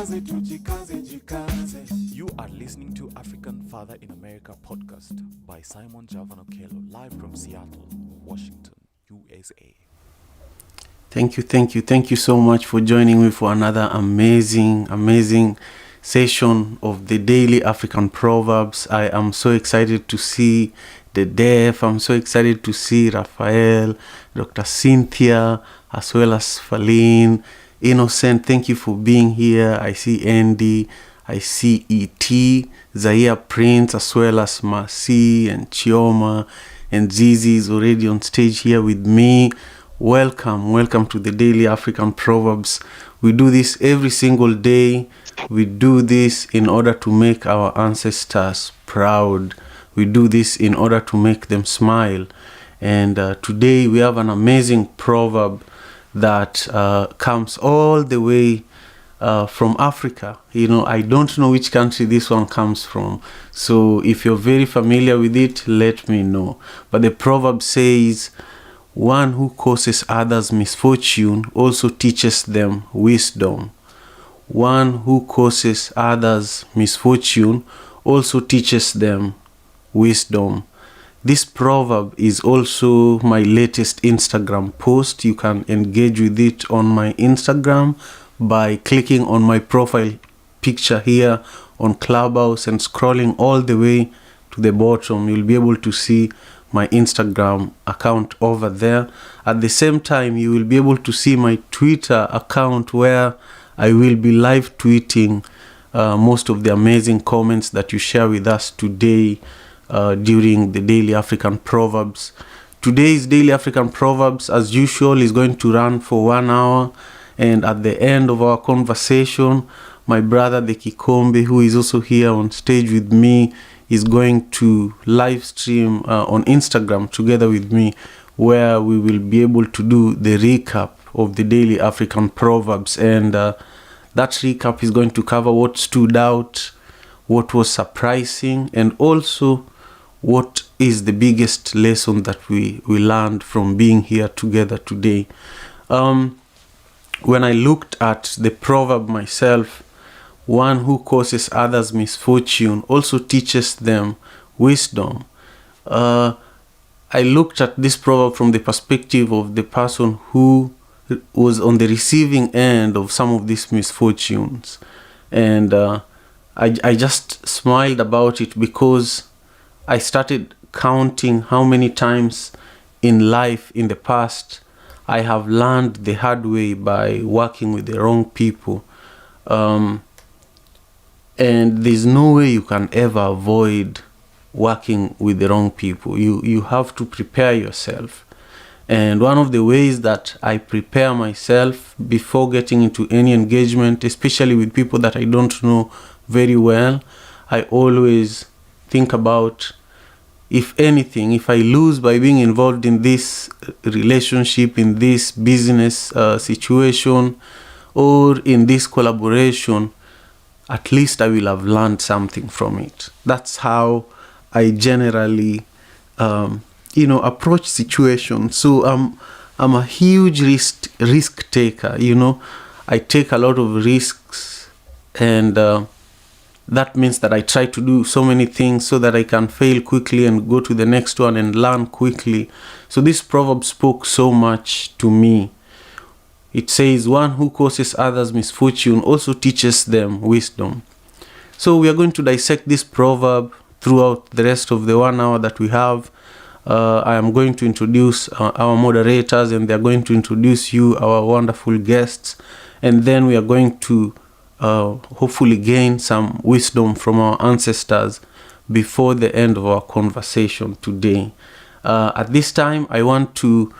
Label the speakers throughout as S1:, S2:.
S1: You are listening to African Father in America podcast by Simon Javanokelo, live from Seattle, Washington, USA.
S2: Thank you so much for joining me for another amazing session of the Daily African Proverbs. I am so excited to see the deaf. I'm so excited to see Raphael, Dr. Cynthia, as well as Faline, Innocent. Thank you for being here. I see Andy, I see E.T., Zaire Prince, as well as Marcy and Chioma, and Zizi is already on stage here with me. Welcome to the Daily African Proverbs. We do this every single day. We do this in order to make our ancestors proud. We do this in order to make them smile. And today we have an amazing proverb that comes all the way from Africa. I don't know which country this one comes from. So if you're very familiar with it, let me know. But the proverb says, "One who causes others misfortune also teaches them wisdom." One who causes others misfortune also teaches them wisdom. This proverb is also my latest Instagram post. You can engage with it on my Instagram by clicking on my profile picture here on Clubhouse and scrolling all the way to the bottom. You'll be able to see my Instagram account over there. At the same time, you will be able to see my Twitter account where I will be live tweeting most of the amazing comments that you share with us today during the Daily African Proverbs. Today's Daily African Proverbs, as usual, is going to run for 1 hour. And at the end of our conversation, my brother, the Kikombe, who is also here on stage with me, is going to live stream on Instagram together with me, where we will be able to do the recap of the Daily African Proverbs. And that recap is going to cover what stood out, what was surprising, and also what is the biggest lesson that we learned from being here together today. When I looked at the proverb myself, one who causes others misfortune also teaches them wisdom. I looked at this proverb from the perspective of the person who was on the receiving end of some of these misfortunes. And I just smiled about it because I started counting how many times in life in the past I have learned the hard way by working with the wrong people. And there's no way you can ever avoid working with the wrong people. You have to prepare yourself. And one of the ways that I prepare myself before getting into any engagement, especially with people that I don't know very well, I always think about, if anything, if I lose by being involved in this relationship, in this business situation, or in this collaboration, at least I will have learned something from it. That's how I generally, approach situations. So I'm a huge risk taker. I take a lot of risks, and that means that I try to do so many things so that I can fail quickly and go to the next one and learn quickly. So this proverb spoke so much to me. It says, "One who causes others misfortune also teaches them wisdom." So we are going to dissect this proverb throughout the rest of the 1 hour that we have. I am going to introduce our moderators, and they're going to introduce you, our wonderful guests. And then we are going to hopefully gain some wisdom from our ancestors before the end of our conversation today. At this time, I want to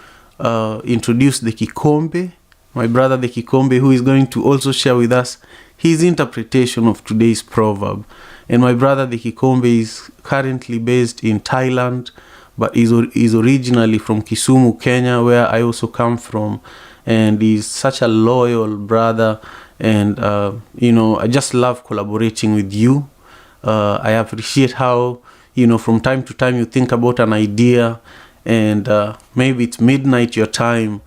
S2: introduce the Kikombe, my brother the Kikombe, who is going to also share with us his interpretation of today's proverb. And my brother the Kikombe is currently based in Thailand, but is originally from Kisumu, Kenya, where I also come from. And he's such a loyal brother. And, I just love collaborating with you. I appreciate how, from time to time you think about an idea, and maybe it's midnight your time,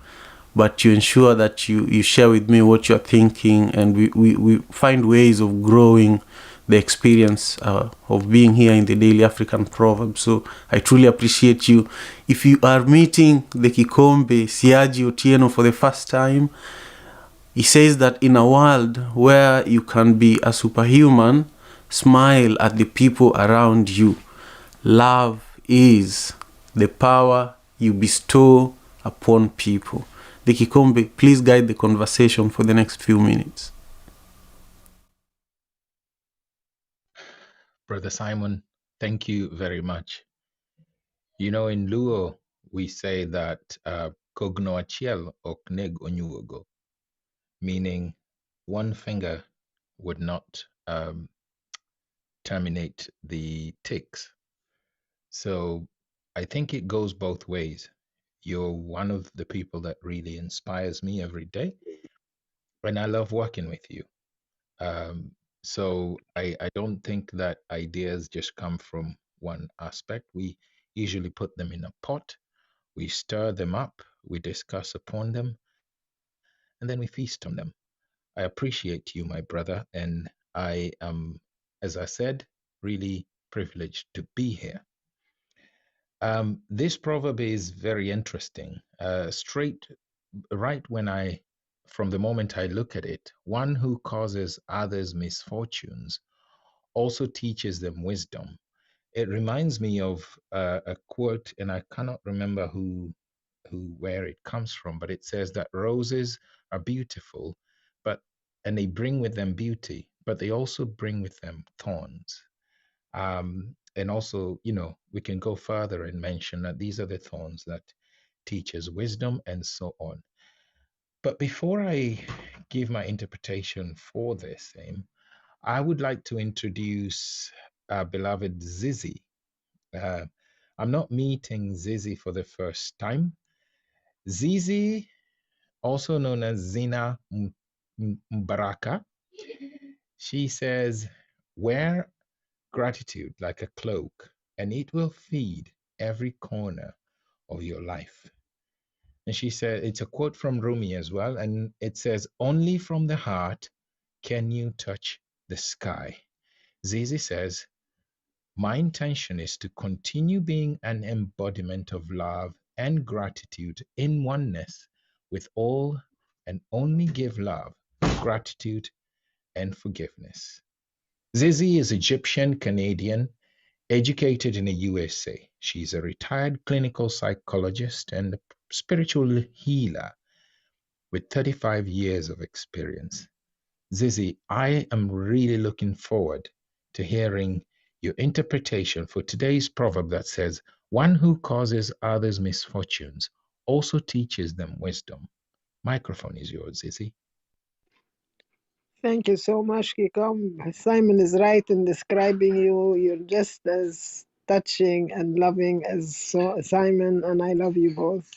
S2: but you ensure that you share with me what you're thinking, and we find ways of growing the experience of being here in the Daily African Proverbs. So I truly appreciate you. If you are meeting the Kikombe Siaji Otieno for the first time, he says that in a world where you can be a superhuman, smile at the people around you. Love is the power you bestow upon people. The Kikombe, please guide the conversation for the next few minutes.
S3: Brother Simon, thank you very much. You know, in Luo, we say that kogno achiel ok neg onyuogo, meaning one finger would not terminate the ticks. So I think it goes both ways. You're one of the people that really inspires me every day, and I love working with you. Um, so I don't think that ideas just come from one aspect. We usually put them in a pot, we stir them up, we discuss upon them, and then we feast on them. I appreciate you, my brother, and I am, as I said, really privileged to be here. This proverb is very interesting. Straight right from the moment I look at it, one who causes others misfortunes also teaches them wisdom. It reminds me of a quote, and I cannot remember where it comes from, but it says that roses are beautiful, and they bring with them beauty, but they also bring with them thorns. And also, we can go further and mention that these are the thorns that teaches wisdom and so on. But before I give my interpretation for this theme, I would like to introduce our beloved Zizi. Uh, I'm not meeting Zizi for the first time. Zizi, also known as Zina Mbaraka, she says, wear gratitude like a cloak, and it will feed every corner of your life. And she said, it's a quote from Rumi as well, and it says, only from the heart can you touch the sky. Zizi says, my intention is to continue being an embodiment of love and gratitude in oneness with all, and only give love, gratitude, and forgiveness. Zizi is Egyptian Canadian, educated in the USA. She's a retired clinical psychologist and a spiritual healer with 35 years of experience. Zizi, I am really looking forward to hearing your interpretation for today's proverb that says, one who causes others misfortunes also teaches them wisdom. Microphone is yours, Zizi.
S4: Thank you so much, Kikom. Simon is right in describing you. You're just as touching and loving as Simon, and I love you both.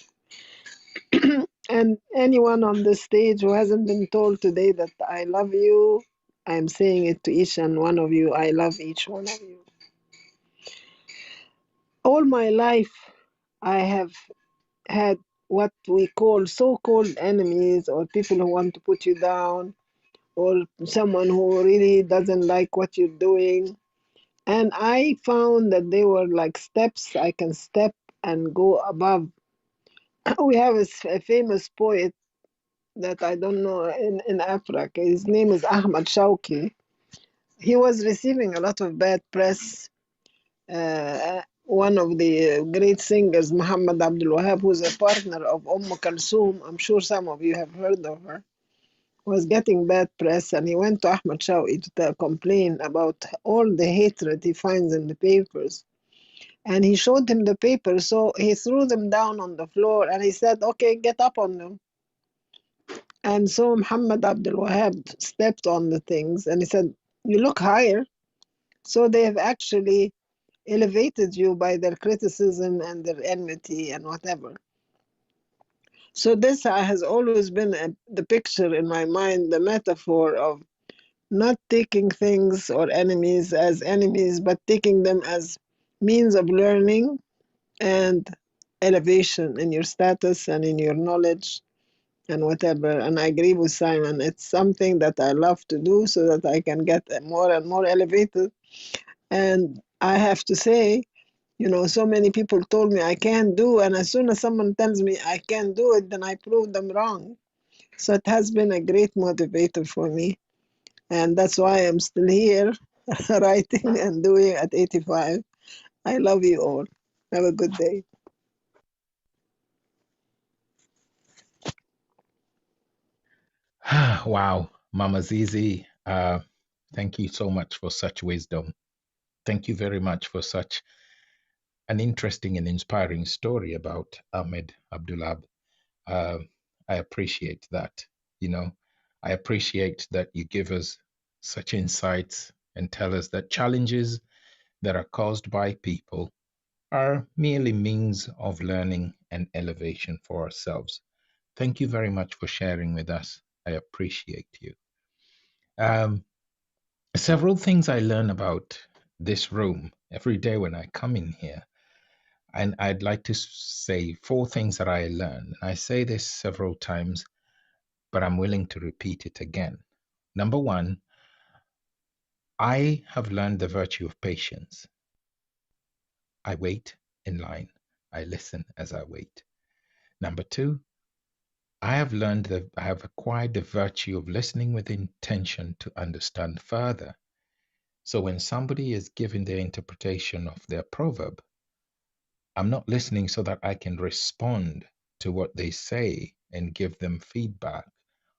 S4: And anyone on the stage who hasn't been told today that I love you, I'm saying it to each and one of you. I love each one of you. All my life, I have had what we call so-called enemies, or people who want to put you down, or someone who really doesn't like what you're doing. And I found that they were like steps I can step and go above. We have a famous poet that I don't know in Africa. His name is Ahmad Shawki. He was receiving a lot of bad press. One of the great singers, Muhammad Abdul Wahab, who's a partner of Kulthum, I'm sure some of you have heard of her, was getting bad press, and he went to Ahmad Shawki to complain about all the hatred he finds in the papers. And he showed him the papers, so he threw them down on the floor and he said, okay, get up on them. And so Muhammad Abdul Wahab stepped on the things and he said, you look higher. So they have actually elevated you by their criticism and their enmity and whatever. So this has always been the picture in my mind, the metaphor of not taking things or enemies as enemies, but taking them as means of learning and elevation in your status and in your knowledge and whatever. And I agree with Simon. It's something that I love to do so that I can get more and more elevated. And I have to say, so many people told me I can't do, and as soon as someone tells me I can't do it, then I prove them wrong. So it has been a great motivator for me. And that's why I'm still here writing and doing at 85. I love you all. Have a good day.
S3: Wow, Mama Zizi, thank you so much for such wisdom. Thank you very much for such an interesting and inspiring story about Ahmed Abdullah. Uh, I appreciate that. You know, I appreciate that you give us such insights and tell us that challenges that are caused by people are merely means of learning and elevation for ourselves. Thank you very much for sharing with us. I appreciate you. Um, Several things I learn about this room every day when I come in here. And I'd like to say four things that I learn. I say this several times, but I'm willing to repeat it again. Number one, I have learned the virtue of patience. I wait in line. I listen as I wait. Number two, I have learned that I have acquired the virtue of listening with intention to understand further. So when somebody is giving their interpretation of their proverb, I'm not listening so that I can respond to what they say and give them feedback.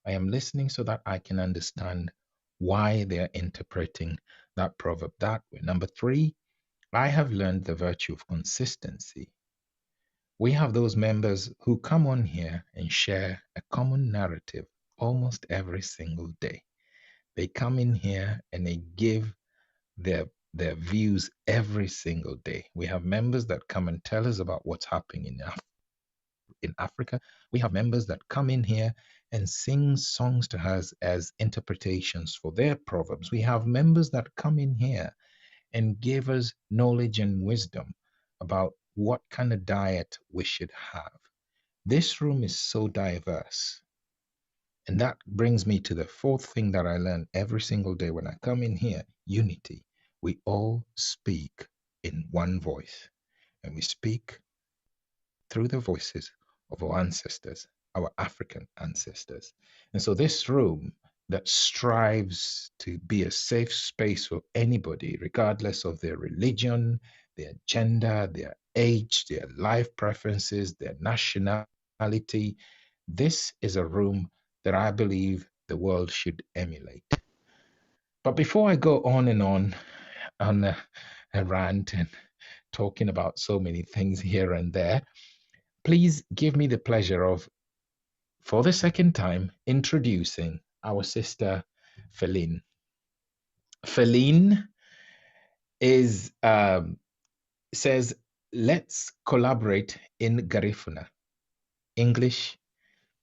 S3: I am listening so that I can understand why they're interpreting that proverb that way. Number three, I have learned the virtue of consistency. We have those members who come on here and share a common narrative almost every single day. They come in here and they give their views every single day. We have members that come and tell us about what's happening in Africa. We have members that come in here and sing songs to us as interpretations for their proverbs. We have members that come in here and give us knowledge and wisdom about what kind of diet we should have. This room is so diverse. And that brings me to the fourth thing that I learn every single day when I come in here: unity. We all speak in one voice, and we speak through the voices of our ancestors, our African ancestors. And so, this room that strives to be a safe space for anybody, regardless of their religion, their gender, their age, their life preferences, their nationality, this is a room that I believe the world should emulate. But before I go on and on a rant and talking about so many things here and there, please give me the pleasure of, for the second time, introducing our sister Feline. Feline is says, let's collaborate in Garifuna, English,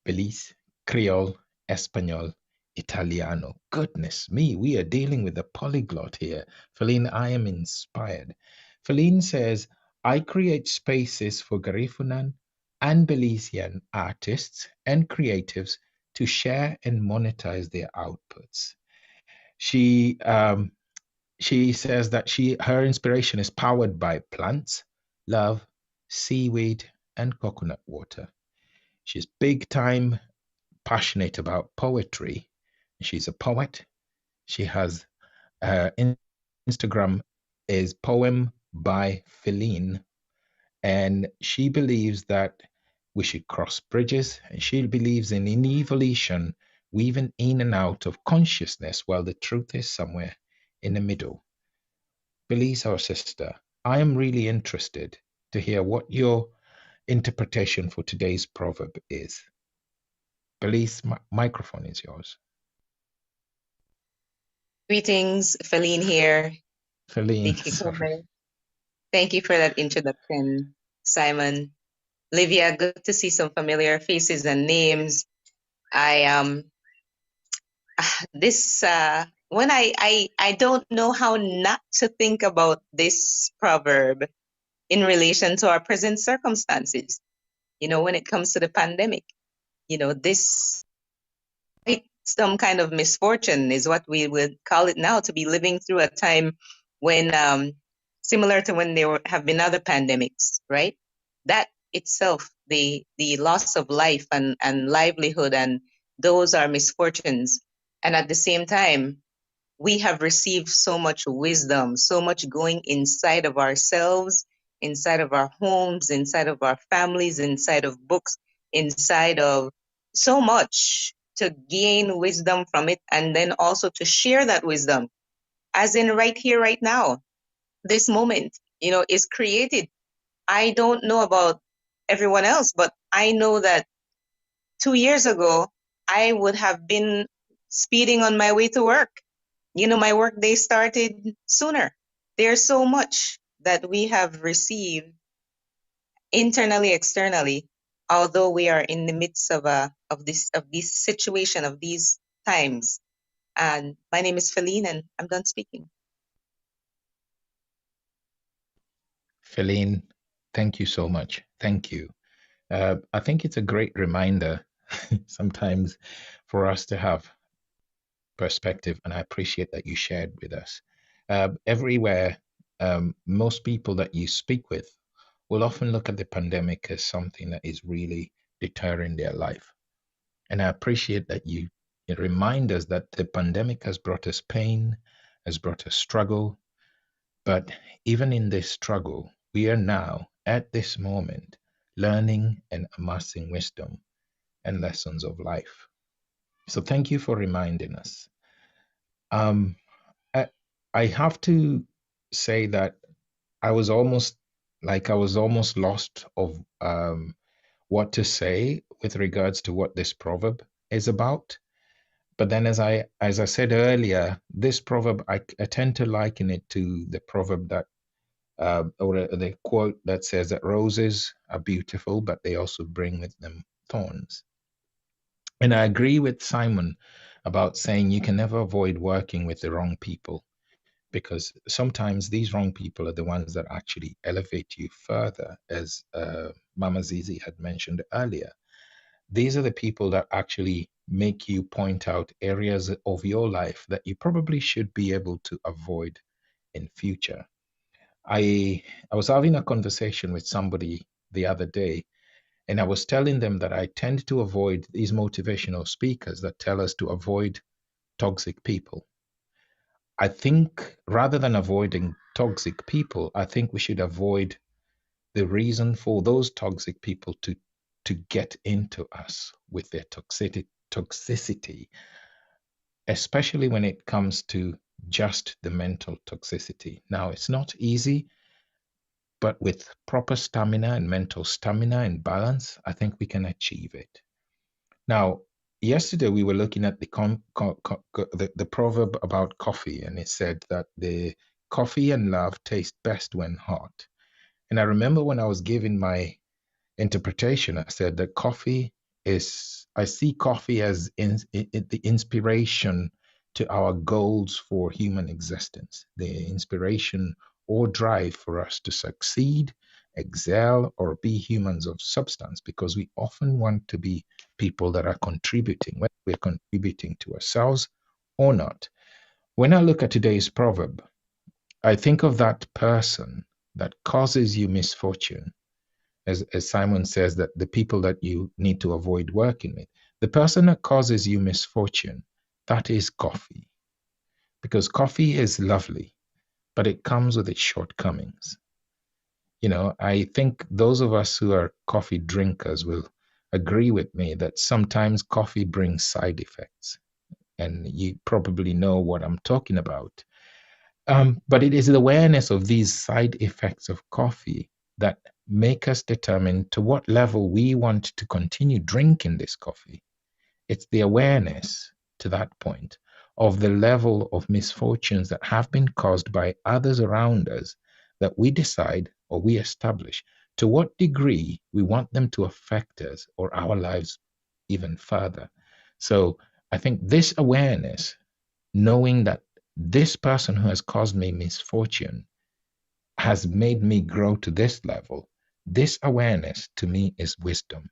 S3: Belize, Creole, Espanol, Italiano. Goodness me, we are dealing with a polyglot here. Feline, I am inspired. Feline says, I create spaces for Garifunan and Belizean artists and creatives to share and monetize their outputs. She says that her inspiration is powered by plants, love, seaweed, and coconut water. She's big time passionate about poetry. She's a poet. She has Instagram is Poem by Feline, and she believes that we should cross bridges, and she believes in evolution, weaving in and out of consciousness, while the truth is somewhere in the middle. Belize, our sister, I am really interested to hear what your interpretation for today's proverb is. Belize, microphone is yours.
S5: Greetings, Feline here.
S3: Feline,
S5: Thank you,
S3: sorry.
S5: Thank you for that introduction, Simon. Livia, good to see some familiar faces and names. I this when I don't know how not to think about this proverb in relation to our present circumstances. When it comes to the pandemic, this some kind of misfortune is what we would call it now, to be living through a time when, similar to when there have been other pandemics, right? That itself, the loss of life and livelihood, and those are misfortunes. And at the same time, we have received so much wisdom, so much going inside of ourselves, inside of our homes, inside of our families, inside of books, inside of so much, to gain wisdom from it, and then also to share that wisdom, as in right here, right now. This moment, is created. I don't know about everyone else, but I know that 2 years ago, I would have been speeding on my way to work. My work day started sooner. There's so much that we have received internally, externally, although we are in the midst of this situation, of these times. And my name is Feline, and I'm done speaking.
S3: Feline, thank you so much. Thank you. I think it's a great reminder sometimes for us to have perspective, and I appreciate that you shared with us. Everywhere, most people that you speak with will often look at the pandemic as something that is really deterring their life. And I appreciate that you remind us that the pandemic has brought us pain, has brought us struggle. But even in this struggle, we are now at this moment learning and amassing wisdom and lessons of life. So thank you for reminding us. Um, I have to say that I was almost lost of what to say with regards to what this proverb is about. But then, as I said earlier, this proverb I tend to liken it to the proverb that or the quote that says that roses are beautiful, but they also bring with them thorns. And I agree with Simon about saying you can never avoid working with the wrong people, because sometimes these wrong people are the ones that actually elevate you further, as Mama Zizi had mentioned earlier. These are the people that actually make you point out areas of your life that you probably should be able to avoid in future. I was having a conversation with somebody the other day, and I was telling them that I tend to avoid these motivational speakers that tell us to avoid toxic people. I think rather than avoiding toxic people, I think we should avoid the reason for those toxic people to get into us with their toxicity, especially when it comes to just the mental toxicity. Now, it's not easy, but with proper stamina and mental stamina and balance, I think we can achieve it. Now, yesterday we were looking at the proverb about coffee, and it said that the coffee and love taste best when hot. And I remember when I was giving my interpretation, I said that I see coffee as the inspiration to our goals for human existence, the inspiration or drive for us to succeed, excel, or be humans of substance, because we often want to be people that are contributing, whether we're contributing to ourselves or not. When I look at today's proverb, I think of that person that causes you misfortune. As Simon says, that the people that you need to avoid working with, the person that causes you misfortune, that is coffee. Because coffee is lovely, but it comes with its shortcomings. I think those of us who are coffee drinkers will agree with me that sometimes coffee brings side effects. And you probably know what I'm talking about. But it is the awareness of these side effects of coffee that make us determine to what level we want to continue drinking this coffee. It's the awareness to that point of the level of misfortunes that have been caused by others around us that we decide or we establish to what degree we want them to affect us or our lives even further. So I think this awareness, knowing that this person who has caused me misfortune has made me grow to this level, this awareness to me is wisdom.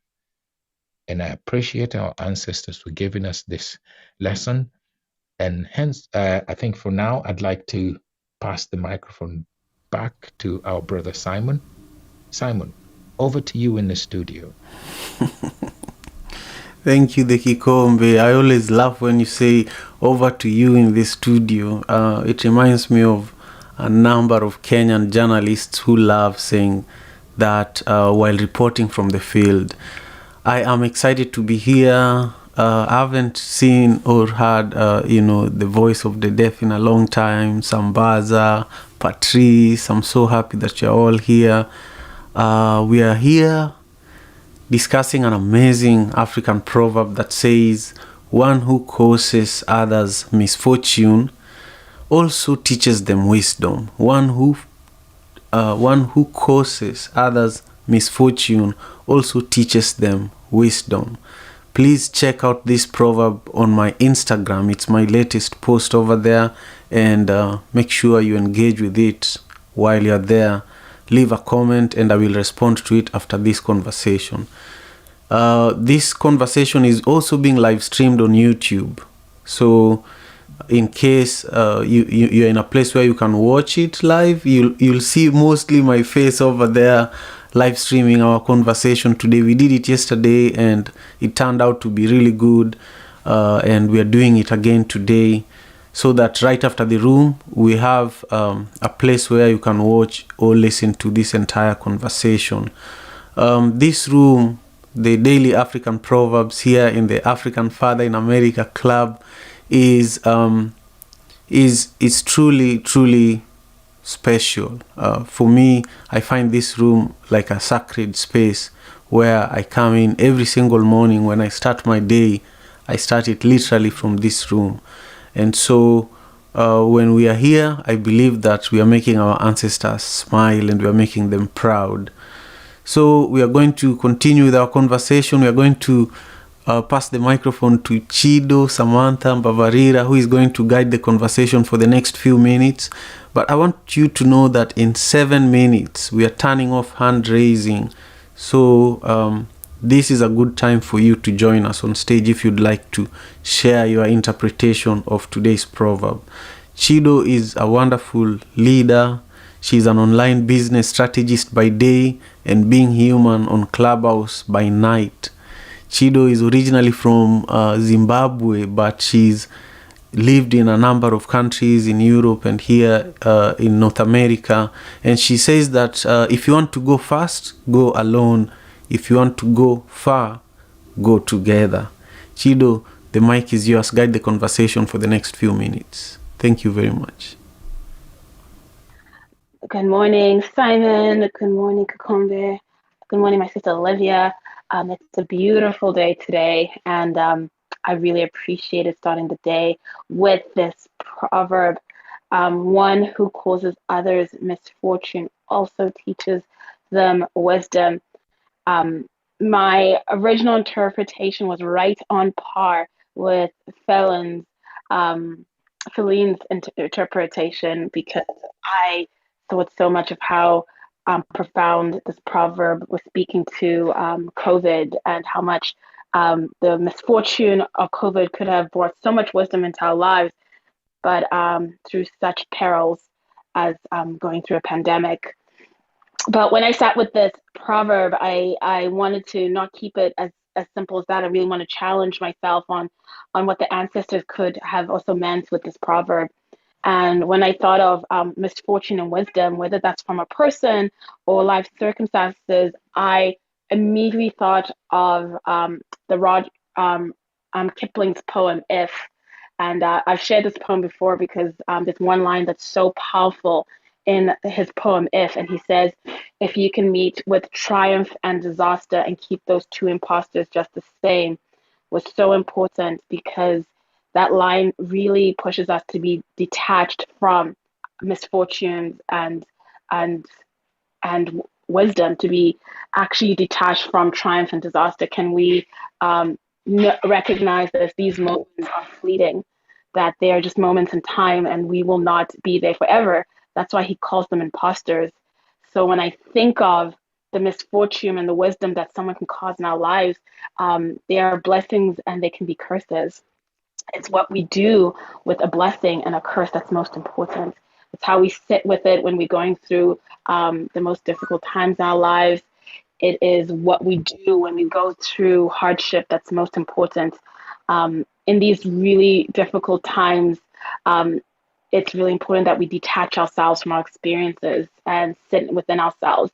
S3: And I appreciate our ancestors for giving us this lesson. And hence, I think for now, I'd like to pass the microphone back to our brother Simon. Simon, over to you in the studio.
S2: Thank you, the Kikombe. I always laugh when you say over to you in the studio. It reminds me of a number of Kenyan journalists who love saying that while reporting from the field. I am excited to be here. I haven't seen or heard, the voice of the deaf in a long time. Sambaza, Patrice, I'm so happy that you're all here. We are here discussing an amazing African proverb that says, one who causes others misfortune also teaches them wisdom. One who causes others misfortune also teaches them wisdom. Please check out this proverb on my Instagram. It's my latest post over there, and make sure you engage with it while you're there. Leave a comment and I will respond to it after this conversation. This conversation is also being live streamed on YouTube. So in case you're in a place where you can watch it live, you'll see mostly my face over there live streaming our conversation today. We did it yesterday and it turned out to be really good, and we are doing it again today, so that right after the room we have a place where you can watch or listen to this entire conversation. This room, the Daily African Proverbs here in the African Father in America Club, is truly special. For me, I find this room like a sacred space where I come in every single morning. When I start my day, I start it literally from this room. And so when we are here, I believe that we are making our ancestors smile and we are making them proud. So we are going to continue with our conversation. We are going to pass the microphone to Chido, Samantha, Bavarira, who is going to guide the conversation for the next few minutes. But I want you to know that in 7 minutes, we are turning off hand raising. So this is a good time for you to join us on stage if you'd like to share your interpretation of today's proverb. Chido is a wonderful leader. She's an online business strategist by day and being human on Clubhouse by night. Chido is originally from Zimbabwe, but she's lived in a number of countries in Europe and here in North America. And she says that if you want to go fast, go alone. If you want to go far, go together. Chido, the mic is yours. Guide the conversation for the next few minutes. Thank you very much.
S6: Good morning, Simon. Good morning, Kakombe. Good morning, my sister Olivia. It's a beautiful day today, and I really appreciated starting the day with this proverb. One who causes others misfortune also teaches them wisdom. My original interpretation was right on par with Feline's interpretation, because I thought so much of how profound this proverb was speaking to COVID, and how much the misfortune of COVID could have brought so much wisdom into our lives, but through such perils as going through a pandemic. But when I sat with this proverb, I wanted to not keep it as simple as that. I really want to challenge myself on what the ancestors could have also meant with this proverb. And when I thought of misfortune and wisdom, whether that's from a person or life circumstances, I immediately thought of Kipling's poem "If," and I've shared this poem before because there's one line that's so powerful in his poem "If," and he says, "If you can meet with triumph and disaster and keep those two imposters just the same," was so important, because that line really pushes us to be detached from misfortunes and wisdom, to be actually detached from triumph and disaster. Can we recognize that these moments are fleeting, that they are just moments in time and we will not be there forever? That's why he calls them imposters. So when I think of the misfortune and the wisdom that someone can cause in our lives, they are blessings and they can be curses. It's what we do with a blessing and a curse that's most important. It's how we sit with it when we're going through the most difficult times in our lives. It is what we do when we go through hardship that's most important. In these really difficult times, um, it's really important that we detach ourselves from our experiences and sit within ourselves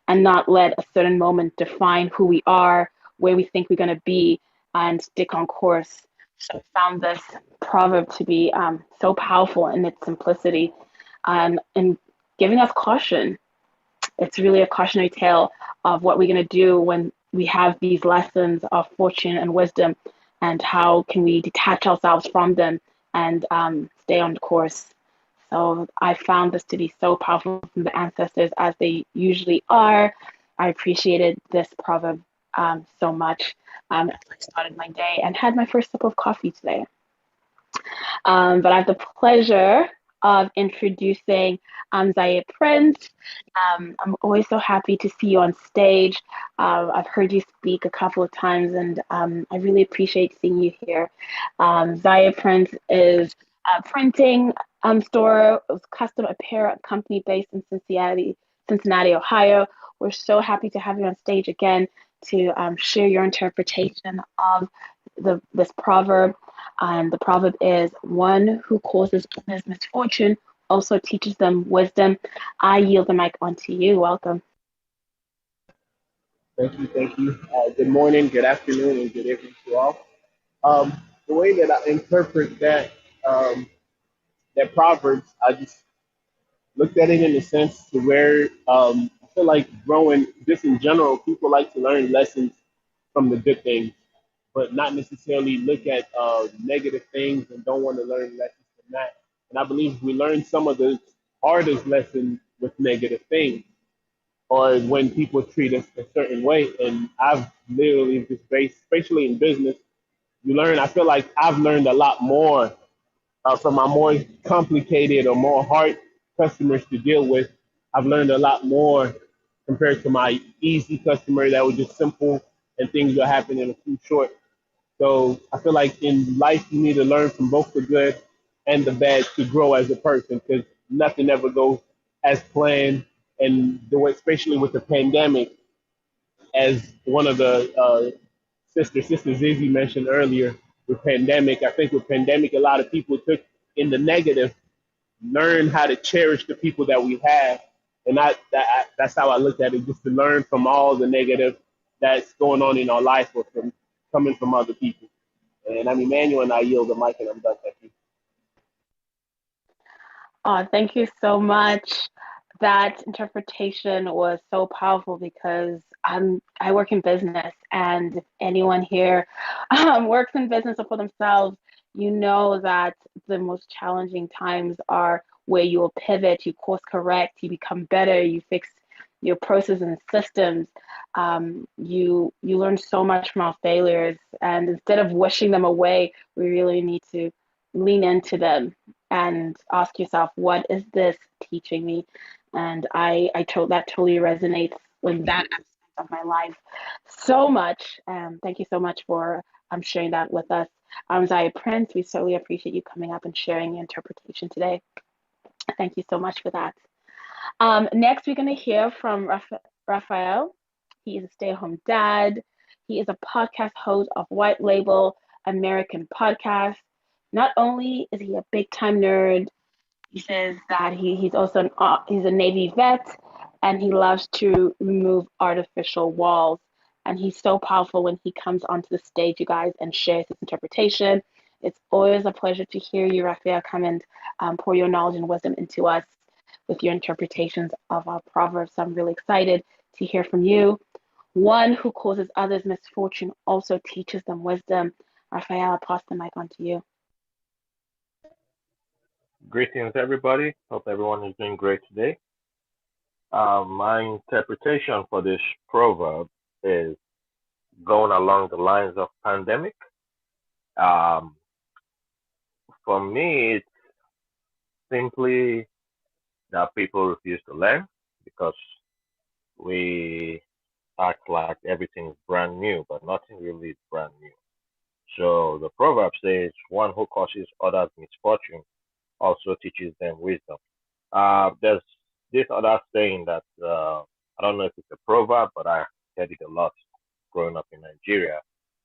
S6: and not let a certain moment define who we are, where we think we're going to be, and stick on course. So I found this proverb to be so powerful in its simplicity and giving us caution. It's really a cautionary tale of what we're going to do when we have these lessons of fortune and wisdom, and how can we detach ourselves from them and stay on course. So I found this to be so powerful from the ancestors, as they usually are. I appreciated this proverb so much as I started my day and had my first sip of coffee today. But I have the pleasure of introducing Zaire Prince. I'm always so happy to see you on stage. I've heard you speak a couple of times, and I really appreciate seeing you here. Zaire Prince is a printing store, a custom apparel company based in Cincinnati, Ohio. We're so happy to have you on stage again to share your interpretation of this proverb. And the proverb is, one who causes others misfortune also teaches them wisdom. I yield the mic onto you. Welcome.
S7: Thank you, thank you. Good morning, good afternoon, and good evening to all. The way that I interpret that proverbs, I just looked at it in the sense to where I feel like growing, just in general, people like to learn lessons from the good things, but not necessarily look at negative things and don't want to learn lessons from that. And I believe we learn some of the hardest lessons with negative things or when people treat us a certain way. And I've literally just based, especially in business, you learn. I feel like I've learned a lot more from my more complicated or more hard customers to deal with. I've learned a lot more compared to my easy customer that was just simple and things will happen in a few short. So I feel like in life you need to learn from both the good and the bad to grow as a person because nothing ever goes as planned. And the way, especially with the pandemic, as one of the sister Zizi mentioned earlier, with pandemic, I think with pandemic, a lot of people took in the negative, learn how to cherish the people that we have, and that's how I looked at it, just to learn from all the negative that's going on in our life or from coming from other people. And I'm Emmanuel, and I yield the mic, and I'm done. Thank you.
S6: Oh, thank you so much. That interpretation was so powerful because I work in business, and if anyone here works in business or for themselves, you know that the most challenging times are where you will pivot, you course correct, you become better, you fix your processes and systems. You learn so much from our failures, and instead of wishing them away, we really need to lean into them and ask yourself, what is this teaching me? And I told that totally resonates with that aspect of my life so much. Thank you so much for sharing that with us. Zaya Prince, we certainly appreciate you coming up and sharing your interpretation today. Thank you so much for that. Next, we're going to hear from Raphael. He is a stay-at-home dad. He is a podcast host of White Label American Podcast. Not only is he a big-time nerd, he says that he's also he's a Navy vet, and he loves to remove artificial walls. And he's so powerful when he comes onto the stage, you guys, and shares his interpretation. It's always a pleasure to hear you, Raphael, come and pour your knowledge and wisdom into us with your interpretations of our proverbs. So I'm really excited to hear from you. One who causes others misfortune also teaches them wisdom. Raphael, I'll pass the mic on to you.
S8: Greetings, everybody. Hope everyone is doing great today. My interpretation for this proverb is going along the lines of pandemic. Um, for me, it's simply that people refuse to learn because we act like everything is brand new, but nothing really is brand new. So the proverb says, "One who causes others misfortune also teaches them wisdom." There's this other saying that I don't know if it's a proverb, but I heard it a lot growing up in Nigeria.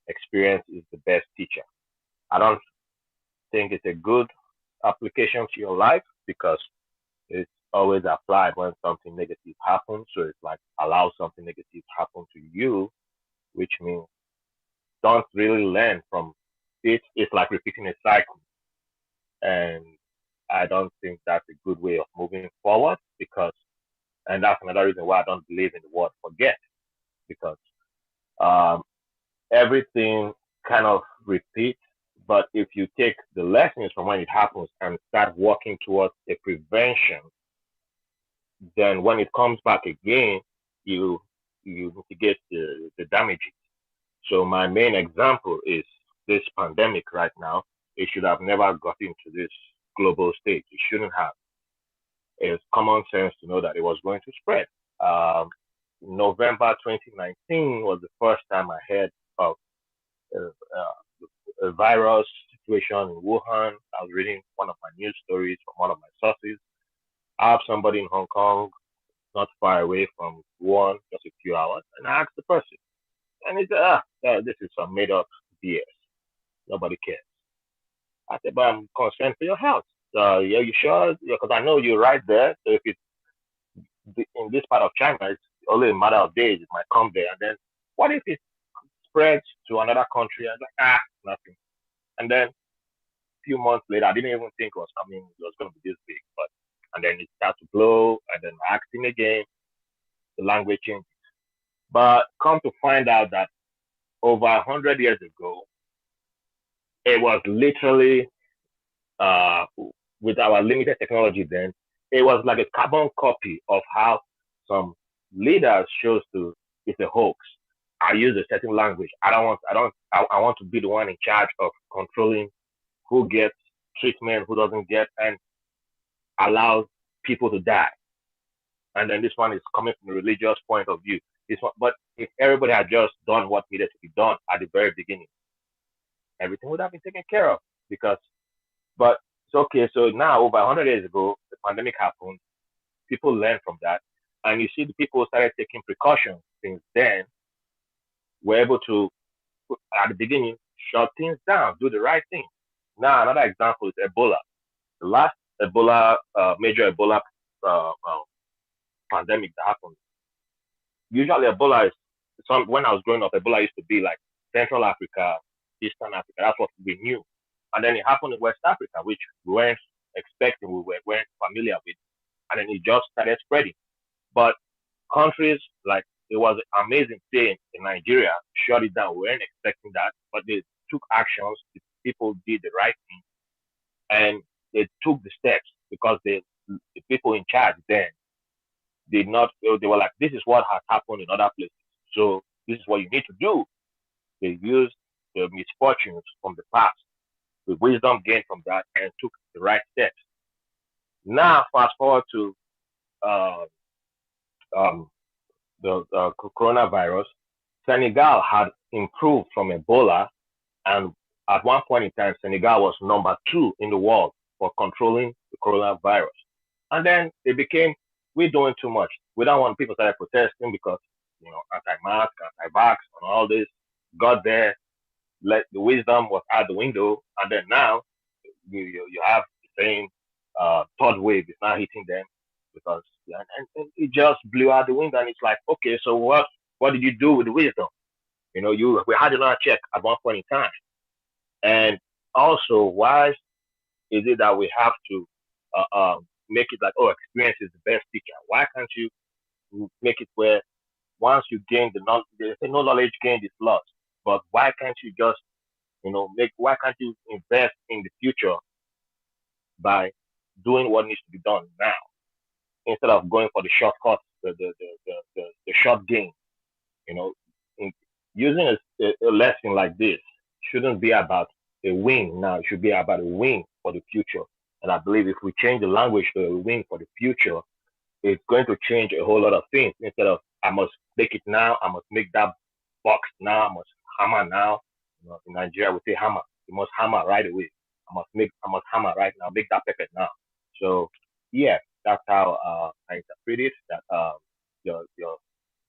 S8: Experience is the best teacher. I don't think it's a good application to your life because it's always applied when something negative happens. So it's like allow something negative to happen to you, which means don't really learn from it. It's like repeating a cycle. And I don't think that's a good way of moving forward because, and that's another reason why I don't believe in the word forget because um, everything kind of repeats. But if you take the lessons from when it happens and start working towards a prevention, then when it comes back again, you you mitigate the damage. So my main example is this pandemic right now. It should have never gotten to this global stage. It shouldn't have. It's common sense to know that it was going to spread. Um, November 2019 was the first time I heard of uh, a virus situation in Wuhan. I was reading one of my news stories from one of my sources. I have somebody in Hong Kong, not far away from Wuhan, just a few hours, and I asked the person, and he said, this is some made up BS. Nobody cares. I said, but I'm concerned for your health. Yeah, you sure? Because I know you're right there. So if it's in this part of China, it's only a matter of days. It might come there. And then what if it spreads to another country? And like, nothing. And then a few months later, I didn't even think it was coming. It was going to be this big. But and then it started to blow. And then acting again, the language changed. But come to find out that over 100 years ago, it was literally uh, with our limited technology then, it was like a carbon copy of how some leaders chose to, it's a hoax. I use a certain language. I want to be the one in charge of controlling who gets treatment, who doesn't get, and allows people to die. And then this one is coming from a religious point of view. This one, but if everybody had just done what needed to be done at the very beginning, everything would have been taken care of because but it's okay. So now, over 100 years ago, the pandemic happened. People learned from that. And you see, the people started taking precautions since then. Were able to, at the beginning, shut things down, do the right thing. Now, another example is Ebola. The last major Ebola pandemic that happened. Usually, Ebola is when I was growing up, Ebola used to be like Central Africa, Eastern Africa. That's what we knew. And then it happened in West Africa, which we weren't expecting, weren't familiar with. And then it just started spreading. But countries like it was amazing saying in Nigeria shut it down. We weren't expecting that, but they took actions. The people did the right thing, and they took the steps because the people in charge then did not. They were like, "This is what has happened in other places, so this is what you need to do." They used the misfortunes from the past, the wisdom gained from that, and took the right steps. Now, fast forward to uh, um, the coronavirus. Senegal had improved from Ebola, and at one point in time, Senegal was number 2 in the world for controlling the coronavirus. And then it became, we're doing too much. We don't want people started protesting because, anti-mask, anti-vax, and all this got there. Let the wisdom was out the window, and then now you have the same third wave is now hitting them because and it just blew out the window, and it's like, okay, so what did you do with the wisdom? We had another check at one point in time, and also why is it that we have to make it like, oh, experience is the best teacher? Why can't you make it where once you gain the knowledge, they say no knowledge gained is lost, but why can't you just why can't you invest in the future by doing what needs to be done now instead of going for the shortcut, the short gain? You know, in, using a lesson like this shouldn't be about a win now. It should be about a win for the future. And I believe if we change the language to a win for the future, it's going to change a whole lot of things instead of I must make it now. I must make that box now. I must hammer now. In Nigeria, we say hammer. You must hammer right away. I must hammer right now. Make that pepper now. So yeah, that's how I interpret it. That your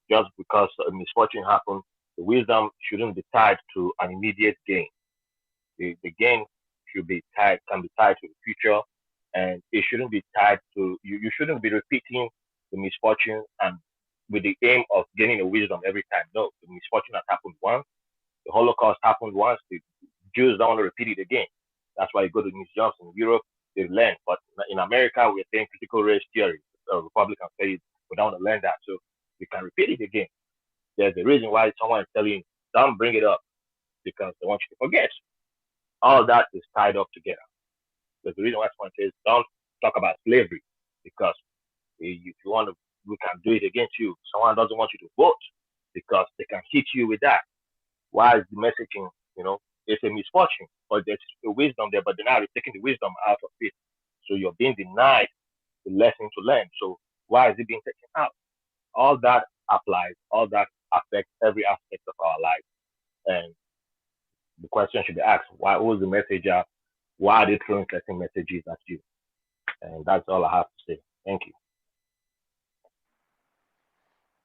S8: just because a misfortune happened, the wisdom shouldn't be tied to an immediate gain. The gain can be tied to the future, and it shouldn't be tied to you. You shouldn't be repeating the misfortune and with the aim of gaining a wisdom every time. No, the misfortune has happened once. The Holocaust happened once. The Jews don't want to repeat it again. That's why you go to museums in Europe, they learn. But in America, we're saying critical race theory. Republicans say we don't want to learn that. So you can repeat it again. There's a reason why someone is telling you, don't bring it up because they want you to forget. All that is tied up together. There's a reason why someone says, don't talk about slavery because if you want to, we can do it against you. Someone doesn't want you to vote because they can hit you with that. Why is the messaging, it's a misfortune, but there's a wisdom there, but they're now taking the wisdom out of it. So you're being denied the lesson to learn. So why is it being taken out? All that applies, all that affects every aspect of our life. And the question should be asked, why was the messenger? Why are they throwing certain messages at you? And that's all I have to say. Thank you.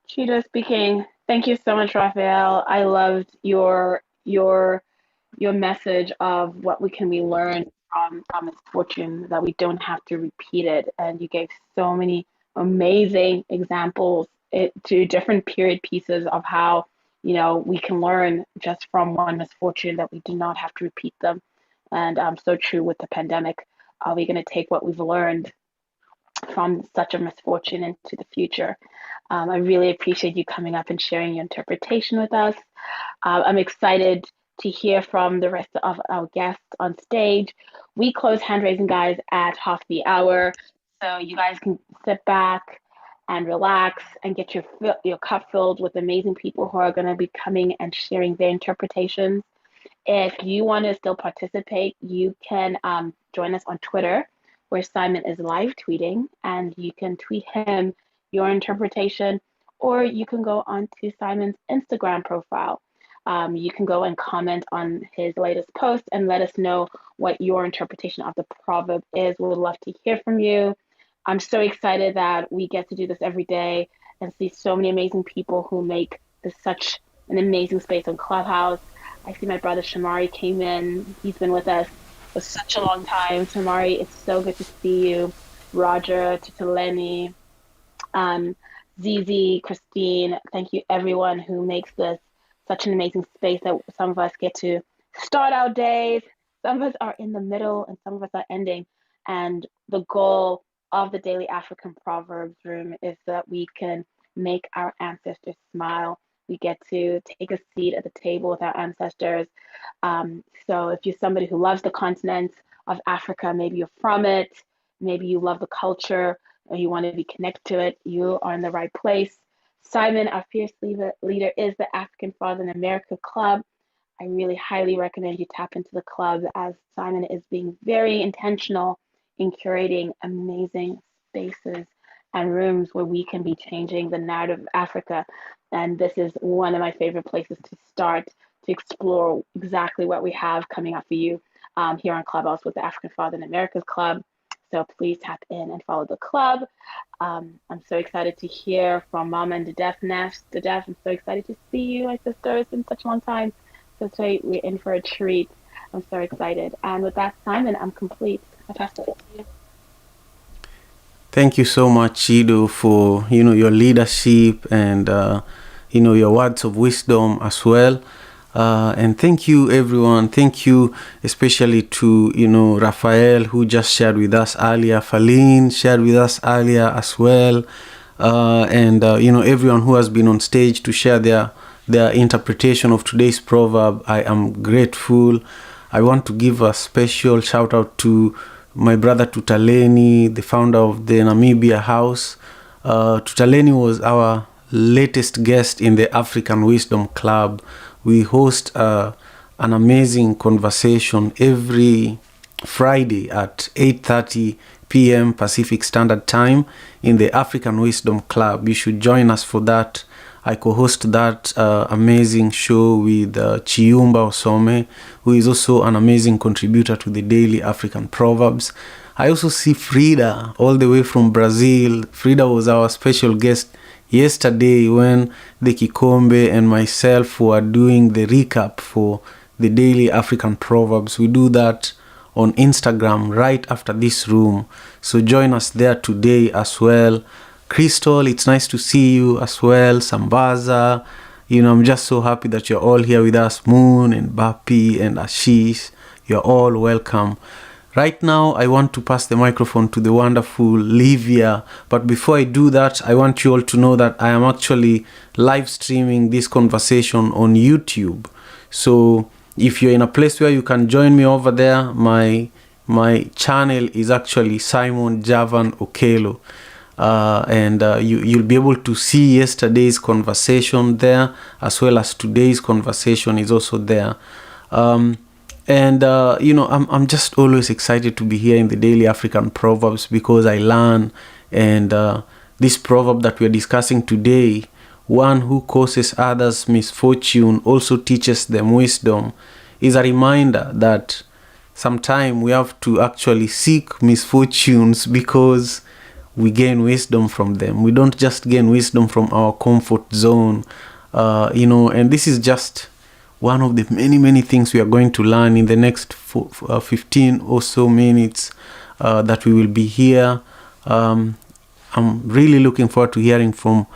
S6: Cheetah speaking. Thank you so much, Raphael. I loved your message of what we can be learned from misfortune, that we don't have to repeat it. And you gave so many amazing examples to different period pieces of how, we can learn just from one misfortune, that we do not have to repeat them. And so true with the pandemic. Are we going to take what we've learned from such a misfortune into the future? I really appreciate you coming up and sharing your interpretation with us. I'm excited to hear from the rest of our guests on stage. We close hand raising, guys, at half the hour, so you guys can sit back and relax and get your cup filled with amazing people who are going to be coming and sharing their interpretations. If you want to still participate, you can join us on Twitter, where Simon is live tweeting, and you can tweet him your interpretation, or you can go onto Simon's Instagram profile. You can go and comment on his latest post and let us know what your interpretation of the proverb is. We would love to hear from you. I'm so excited that we get to do this every day and see so many amazing people who make this such an amazing space on Clubhouse. I see my brother Shamari came in. He's been with us for such a long time. Shamari, it's so good to see you. Roger, Tutaleni, Zizi, Christine, thank you everyone who makes this such an amazing space that some of us get to start our days. Some of us are in the middle and some of us are ending. And the goal of the Daily African Proverbs Room is that we can make our ancestors smile. We get to take a seat at the table with our ancestors. So if you're somebody who loves the continent of Africa, maybe you're from it, maybe you love the culture, or you want to be connected to it, you are in the right place. Simon, our fierce leader, is the African Father in America Club. I really highly recommend you tap into the club, as Simon is being very intentional in curating amazing spaces and rooms where we can be changing the narrative of Africa. And this is one of my favorite places to start to explore exactly what we have coming up for you here on Clubhouse with the African Father in America's Club. So please tap in and follow the club. I'm so excited to hear from Mama and the Deaf Nest. The Deaf, I'm so excited to see you, my sister. It's been such a long time. So today we're in for a treat. I'm so excited. And with that, Simon, I'm complete. I pass it to you.
S2: Thank you so much, Chido, for your leadership and your words of wisdom as well. And thank you, everyone. Thank you especially to Raphael, who just shared with us earlier. Faline shared with us earlier as well. And everyone who has been on stage to share their interpretation of today's proverb. I am grateful. I want to give a special shout out to my brother Tutaleni, the founder of the Namibia House. Tutaleni was our latest guest in the African Wisdom Club. We host an amazing conversation every Friday at 8:30 p.m. Pacific Standard Time in the African Wisdom Club. You should join us for that. I co-host that amazing show with Chiumba Osome, who is also an amazing contributor to the Daily African Proverbs. I also see Frida all the way from Brazil. Frida was our special guest yesterday when the Kikombe and myself were doing the recap for the Daily African Proverbs. We do that on Instagram right after this room. So join us there today as well. Crystal, it's nice to see you as well. Sambaza, I'm just so happy that you're all here with us. Moon and Bapi and Ashish, you're all welcome. Right now, I want to pass the microphone to the wonderful Livia. But before I do that, I want you all to know that I am actually live streaming this conversation on YouTube. So if you're in a place where you can join me over there, my channel is actually Simon Javan Okelo. And you'll be able to see yesterday's conversation there, as well as today's conversation is also there. I'm just always excited to be here in the Daily African Proverbs because I learn. And this proverb that we're discussing today, one who causes others misfortune also teaches them wisdom, is a reminder that sometimes we have to actually seek misfortunes because we gain wisdom from them. We don't just gain wisdom from our comfort zone, and this is just one of the many things we are going to learn in the next 15 or so minutes that we will be here. I'm really looking forward to hearing from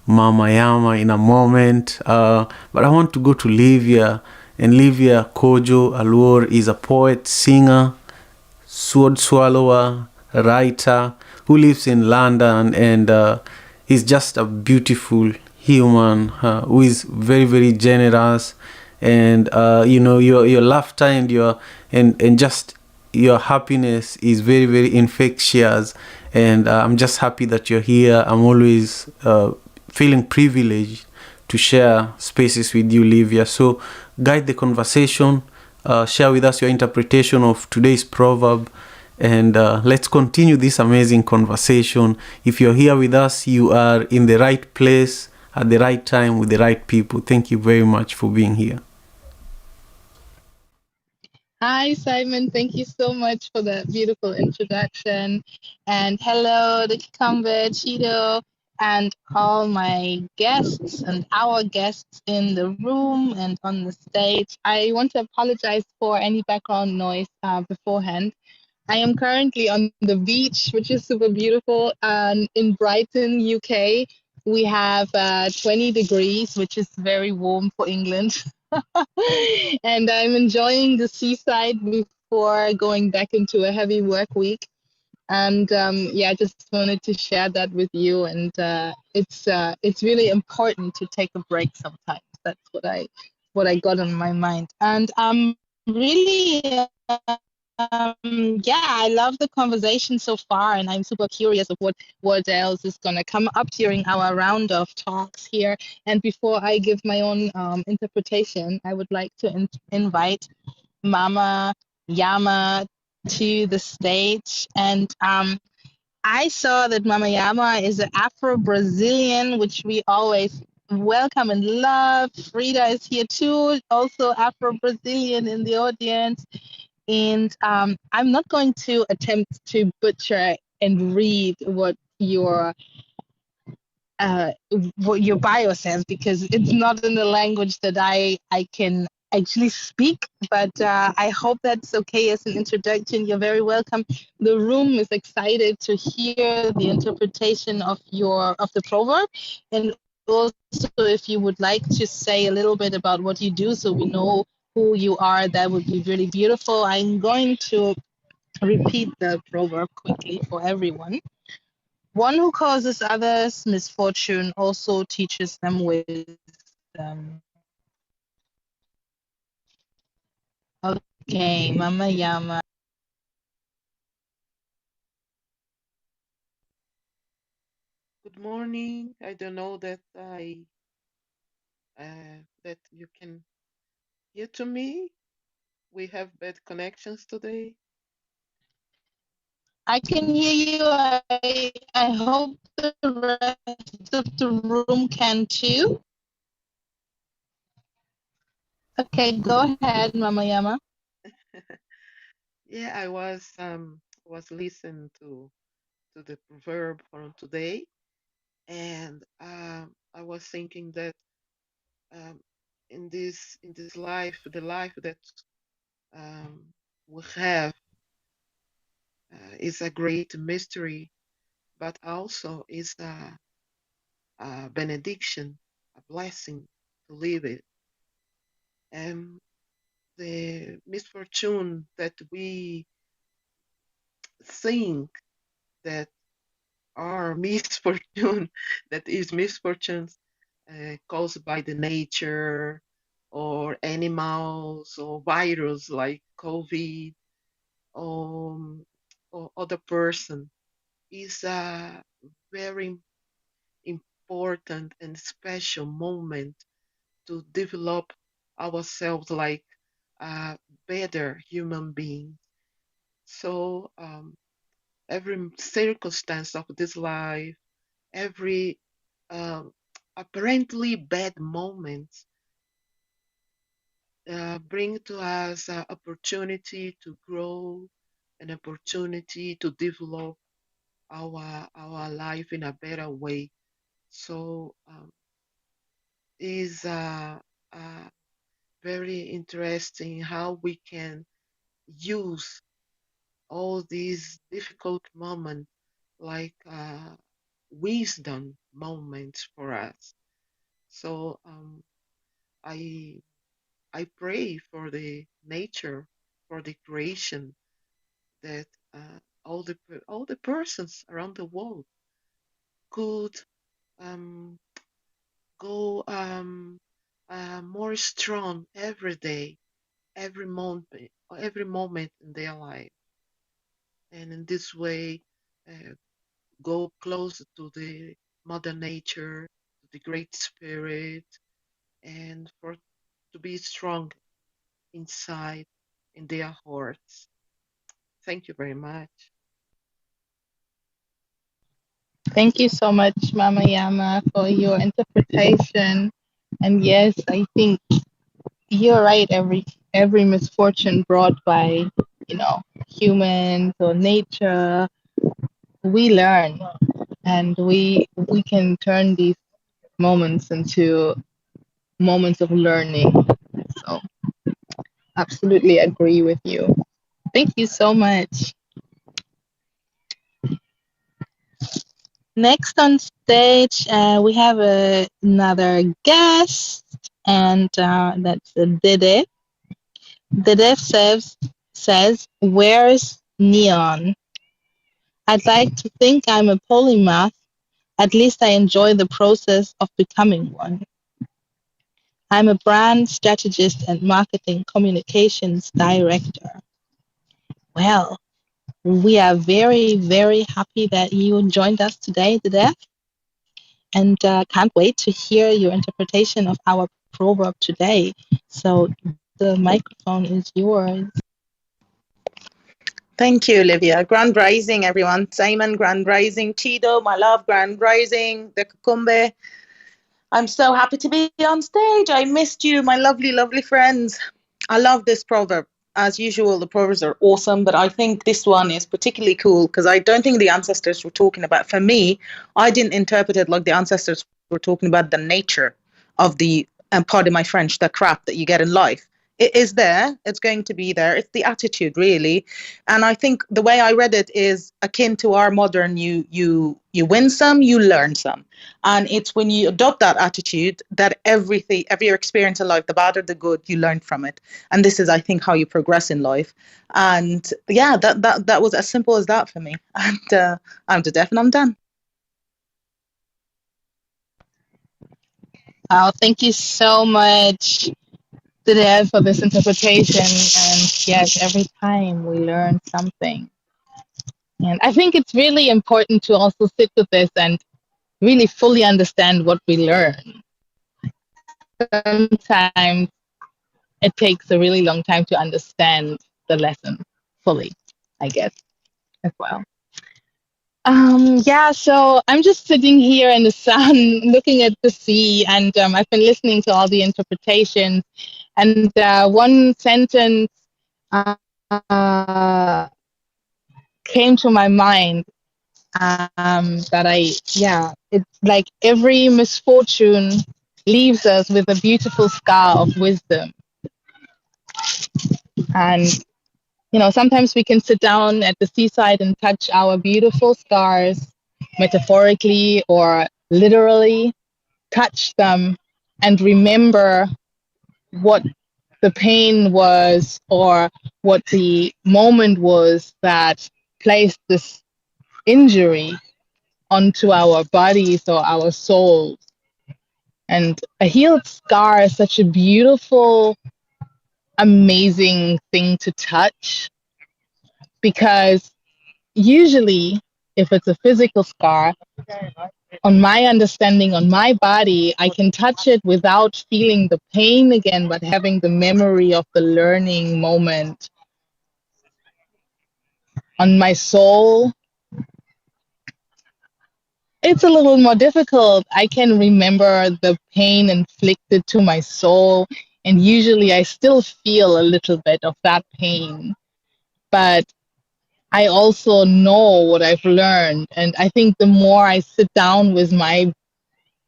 S2: Mama Yama in a moment, but I want to go to Livia. And Livia Kojo Alwor is a poet, singer, sword swallower, writer who lives in London, and he's just a beautiful human who is very generous, and your laughter and just your happiness is very infectious, and I'm just happy that you're here. I'm always feeling privileged to share spaces with you, Livia. So guide the conversation, share with us your interpretation of today's proverb, and let's continue this amazing conversation. If you're here with us, you are in the right place at the right time with the right people. Thank you very much for being here.
S9: Hi, Simon. Thank you so much for that beautiful introduction. And hello, the Kikombe, Chido, and all my guests and our guests in the room and on the stage. I want to apologize for any background noise beforehand. I am currently on the beach, which is super beautiful. In Brighton, UK, we have 20 degrees, which is very warm for England. And I'm enjoying the seaside before going back into a heavy work week. And I just wanted to share that with you. And it's really important to take a break sometimes. That's what I got on my mind. And really, I love the conversation so far, and I'm super curious of what else is gonna come up during our round of talks here. And before I give my own interpretation, I would like to invite Mama Yama to the stage. And I saw that Mama Yama is an Afro-Brazilian, which we always welcome and love. Frida is here too, also Afro-Brazilian in the audience. And I'm not going to attempt to butcher and read what your bio says, because it's not in the language that I can actually speak, but I hope that's okay as an introduction. You're very welcome. The room is excited to hear the interpretation of the proverb, and also if you would like to say a little bit about what you do so we know who you are, that would be really beautiful. I'm going to repeat the proverb quickly for everyone. One who causes others misfortune also teaches them wisdom. Okay, Mama Yama.
S10: Good morning. I don't know that that you can hear to me. We have bad connections today.
S9: I can hear you. I hope the rest of the room can too. Okay, go ahead, Mama Yama.
S10: Yeah, I was listening to the proverb from today, and I was thinking that um, in this life, the life that um, we have is a great mystery, but also is a benediction, a blessing to live it. And the misfortune that we think that are misfortune, that is misfortunes caused by the nature or animals or virus like COVID um, or other person is a very important and special moment to develop ourselves like a better human being. So every circumstance of this life, every um, apparently bad moment bring to us an opportunity to grow, an opportunity to develop our life in a better way. So is very interesting how we can use all these difficult moments like wisdom moments for us. So I I pray for the nature, for the creation that all the persons around the world could um, go more strong every day, every moment in their life, and in this way uh, go closer to the Mother Nature, to the Great Spirit, and for to be strong inside in their hearts. Thank you very much.
S9: Thank you so much, Mama Yama, for your interpretation. And yes, I think you're right. Every misfortune brought by, humans or nature, we learn, and we can turn these moments into moments of learning. So absolutely agree with you. Thank you so much. Next on stage, we have another guest, and that's Dede. Dede says, "Where's Neon? I'd like to think I'm a polymath. At least I enjoy the process of becoming one. I'm a brand strategist and marketing communications director." Well, we are very, very happy that you joined us today, Dede, and can't wait to hear your interpretation of our proverb today. So the microphone is yours.
S11: Thank you, Olivia. Grand Rising, everyone. Simon, Grand Rising. Chido, my love, Grand Rising. The Kukumbe. I'm so happy to be on stage. I missed you, my lovely, lovely friends. I love this proverb. As usual, the proverbs are awesome, but I think this one is particularly cool because I don't think the ancestors were talking about, for me, I didn't interpret it like the ancestors were talking about the nature of the, and pardon my French, the crap that you get in life. It is there, it's going to be there. It's the attitude, really. And I think the way I read it is akin to our modern you win some, you learn some. And it's when you adopt that attitude that everything, every experience in life, the bad or the good, you learn from it. And this is, I think, how you progress in life. And yeah, that was as simple as that for me. And I'm to deaf and I'm done.
S9: Oh, thank you so much, Dede, for this interpretation. And yes, every time we learn something. And I think it's really important to also sit with this and really fully understand what we learn. Sometimes it takes a really long time to understand the lesson fully, I guess, as well. Yeah, so I'm just sitting here in the sun looking at the sea, and I've been listening to all the interpretations. And one sentence uh, came to my mind that it's like every misfortune leaves us with a beautiful scar of wisdom. And, sometimes we can sit down at the seaside and touch our beautiful scars, metaphorically or literally, touch them and remember what the pain was or what the moment was that placed this injury onto our bodies or our souls. And a healed scar is such a beautiful, amazing thing to touch because usually, if it's a physical scar, on my understanding, on my body, I can touch it without feeling the pain again, but having the memory of the learning moment. On my soul, it's a little more difficult. I can remember the pain inflicted to my soul, and usually I still feel a little bit of that pain. But I also know what I've learned, and I think the more I sit down with my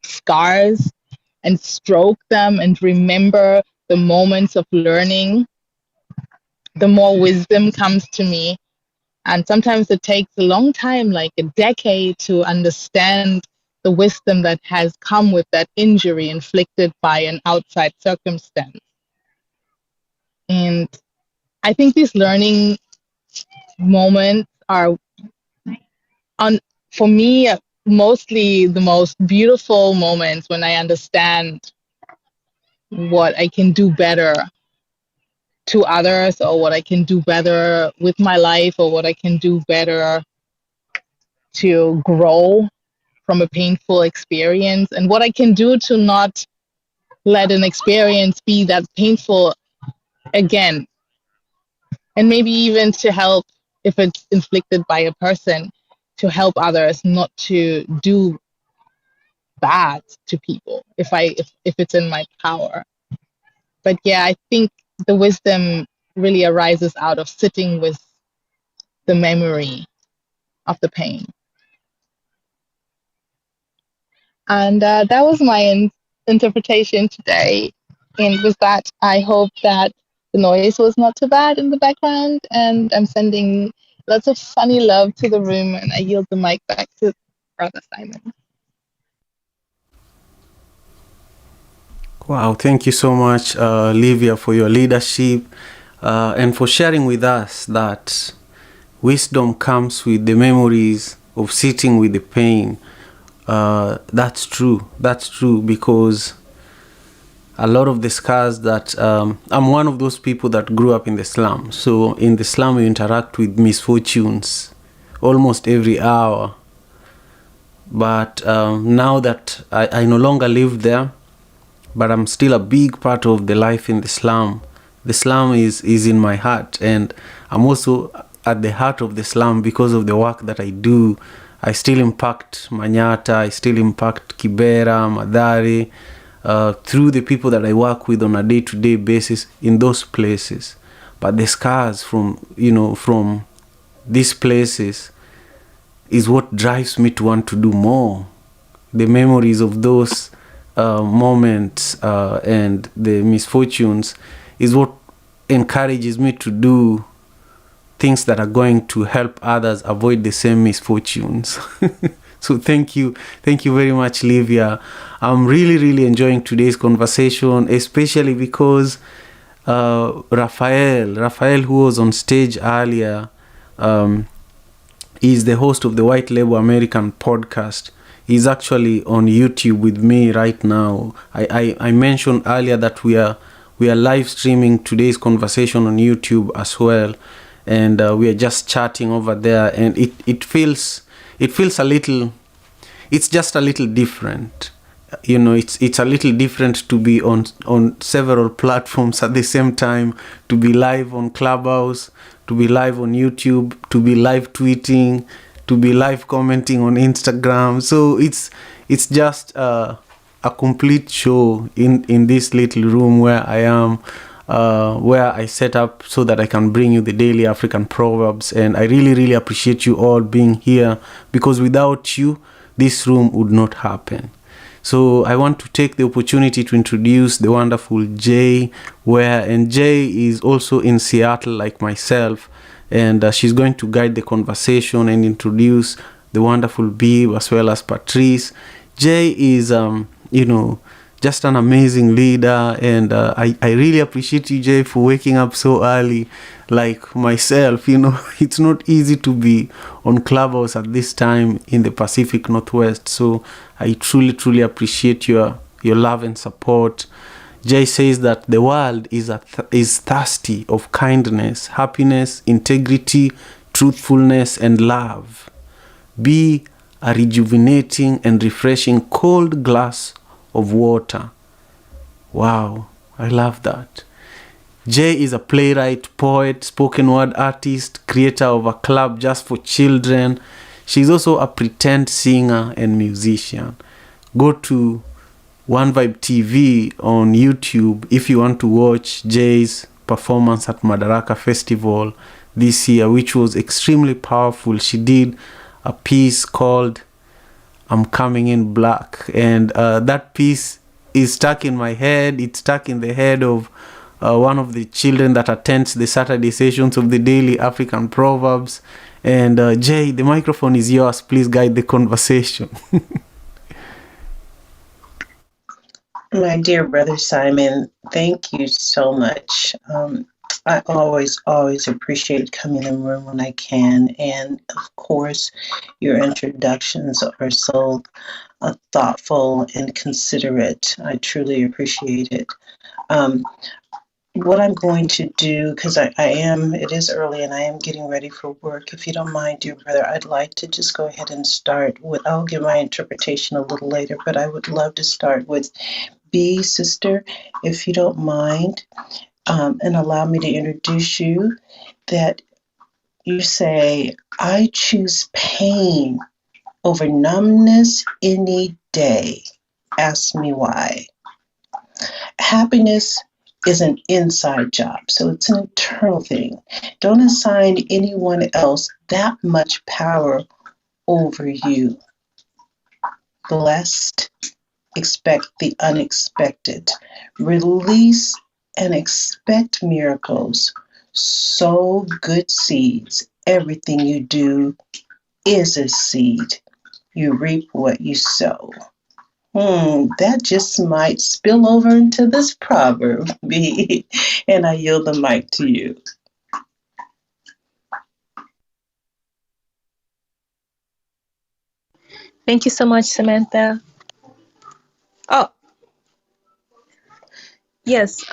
S9: scars and stroke them and remember the moments of learning, the more wisdom comes to me. And sometimes it takes a long time, like a decade, to understand the wisdom that has come with that injury inflicted by an outside circumstance. And I think these learning moments are, on for me, mostly the most beautiful moments when I understand what I can do better to others, or what I can do better with my life, or what I can do better to grow from a painful experience, and what I can do to not let an experience be that painful again. And maybe even to help, if it's inflicted by a person, to help others not to do bad to people if it's in my power. But yeah, I think the wisdom really arises out of sitting with the memory of the pain. And that was my interpretation today. And with that, I hope that the noise was not too bad in the background. And I'm sending lots of sunny love to the room. And I yield the mic back to Brother Simon.
S2: Wow, thank you so much, Livia, for your leadership and for sharing with us that wisdom comes with the memories of sitting with the pain. That's true. That's true, because a lot of the scars that I'm one of those people that grew up in the slum. So in the slum, you interact with misfortunes almost every hour. But now that I no longer live there, but I'm still a big part of the life in the slum. The slum is in my heart, and I'm also at the heart of the slum because of the work that I do. I still impact Manyata, I still impact Kibera, Madari, through the people that I work with on a day-to-day basis in those places. But the scars from these places is what drives me to want to do more. The memories of those moments and the misfortunes is what encourages me to do things that are going to help others avoid the same misfortunes. So thank you very much, Livia. I'm really enjoying today's conversation, especially because Raphael, who was on stage earlier, is the host of the White Label American podcast. He's actually on YouTube with me right now. I mentioned earlier that we are live streaming today's conversation on YouTube as well, and we are just chatting over there, and it feels a little, it's just a little different. It's a little different to be on several platforms at the same time, to be live on Clubhouse, to be live on YouTube, to be live tweeting, to be live commenting on Instagram. So it's just a complete show in this little room where I am, where I set up so that I can bring you the daily African proverbs. And I really, really appreciate you all being here, because without you, this room would not happen. So I want to take the opportunity to introduce the wonderful Jay, and Jay is also in Seattle like myself, and she's going to guide the conversation and introduce the wonderful Bee as well as Patrice. Jay is, just an amazing leader, and I really appreciate you, Jay, for waking up so early like myself. It's not easy to be on Clubhouse at this time in the Pacific Northwest, so I truly, truly appreciate your love and support. Jay says that the world is thirsty of kindness, happiness, integrity, truthfulness, and love. Be a rejuvenating and refreshing cold glass of water. Wow, I love that. Jay is a playwright, poet, spoken word artist, creator of a club just for children. She's also a pretend singer and musician. Go to One Vibe TV on YouTube if you want to watch Jay's performance at Madaraka Festival this year, which was extremely powerful. She did a piece called I'm Coming in Black, and that piece is stuck in my head. It's stuck in the head of one of the children that attends the Saturday sessions of the Daily African Proverbs. And Jay, the microphone is yours. Please guide the conversation.
S12: My dear brother Simon, thank you so much. I always appreciate coming in the room when I can. And of course, your introductions are so thoughtful and considerate. I truly appreciate it. What I'm going to do, because it is early and I am getting ready for work. If you don't mind, dear brother, I'd like to just go ahead and start with, I'll give my interpretation a little later, but I would love to start with B, sister, if you don't mind, and allow me to introduce you, that you say, I choose pain over numbness any day. Ask me why. Happiness is an inside job, so it's an internal thing. Don't assign anyone else that much power over you. Blessed, expect the unexpected. Release and expect miracles. Sow good seeds. Everything you do is a seed. You reap what you sow. That just might spill over into this proverb, and I yield the mic to you.
S13: Thank you so much, Samantha. Oh, yes.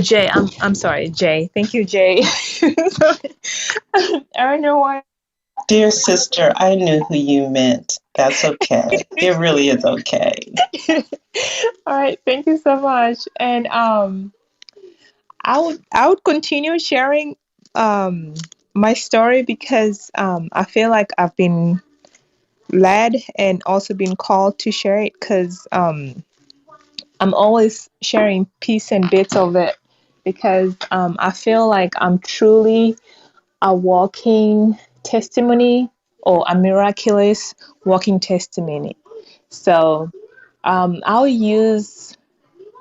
S13: Jay. I'm sorry, Jay. Thank you, Jay. I don't know why.
S12: Dear sister, I knew who you meant. That's okay. It really is okay.
S13: All right. Thank you so much. And I would continue sharing my story, because I feel like I've been led and also been called to share it, because I'm always sharing piece and bits of it, because I feel like I'm truly a walking testimony, or a miraculous walking testimony. So I'll use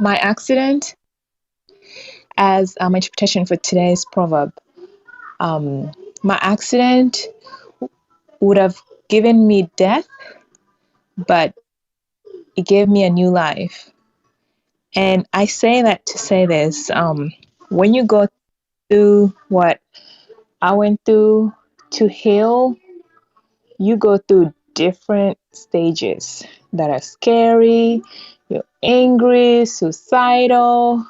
S13: my accident as my interpretation for today's proverb. My accident would have given me death, but it gave me a new life. And I say that to say this: when you go through what I went through to heal, you go through different stages that are scary. You're angry, suicidal,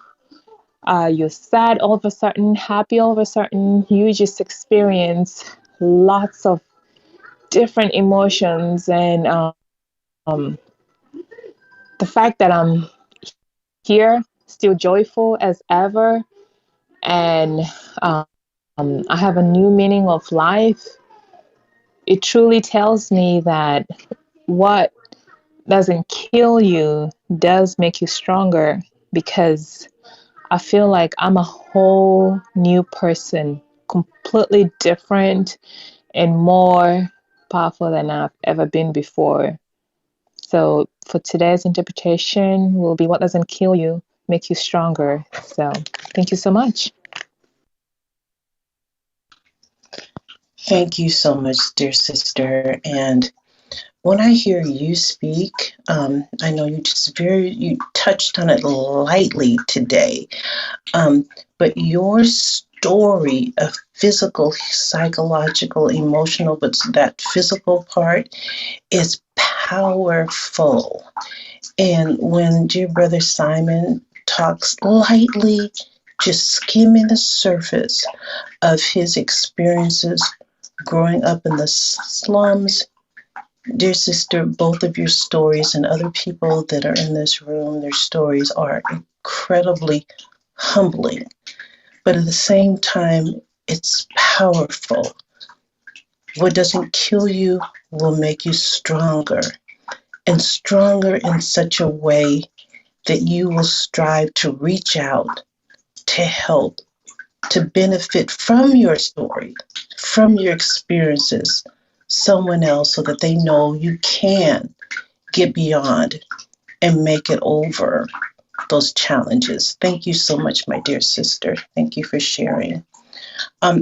S13: you're sad all of a sudden, happy all of a sudden. You just experience lots of different emotions. And the fact that I'm here, still joyful as ever, and I have a new meaning of life, it truly tells me that what doesn't kill you does make you stronger, because I feel like I'm a whole new person, completely different and more powerful than I've ever been before. So for today's interpretation will be what doesn't kill you make you stronger. So thank you so much.
S12: Thank you so much, dear sister. And when I hear you speak, I know you touched on it lightly today, but your story of physical, psychological, emotional, but that physical part is powerful. And when dear brother Simon talks lightly, just skimming the surface of his experiences growing up in the slums, dear sister, both of your stories and other people that are in this room, their stories are incredibly humbling. But at the same time, it's powerful. What doesn't kill you will make you stronger, and stronger in such a way that you will strive to reach out, to help, to benefit from your story, from your experiences, someone else, so that they know you can get beyond and make it over those challenges. Thank you so much, my dear sister. Thank you for sharing.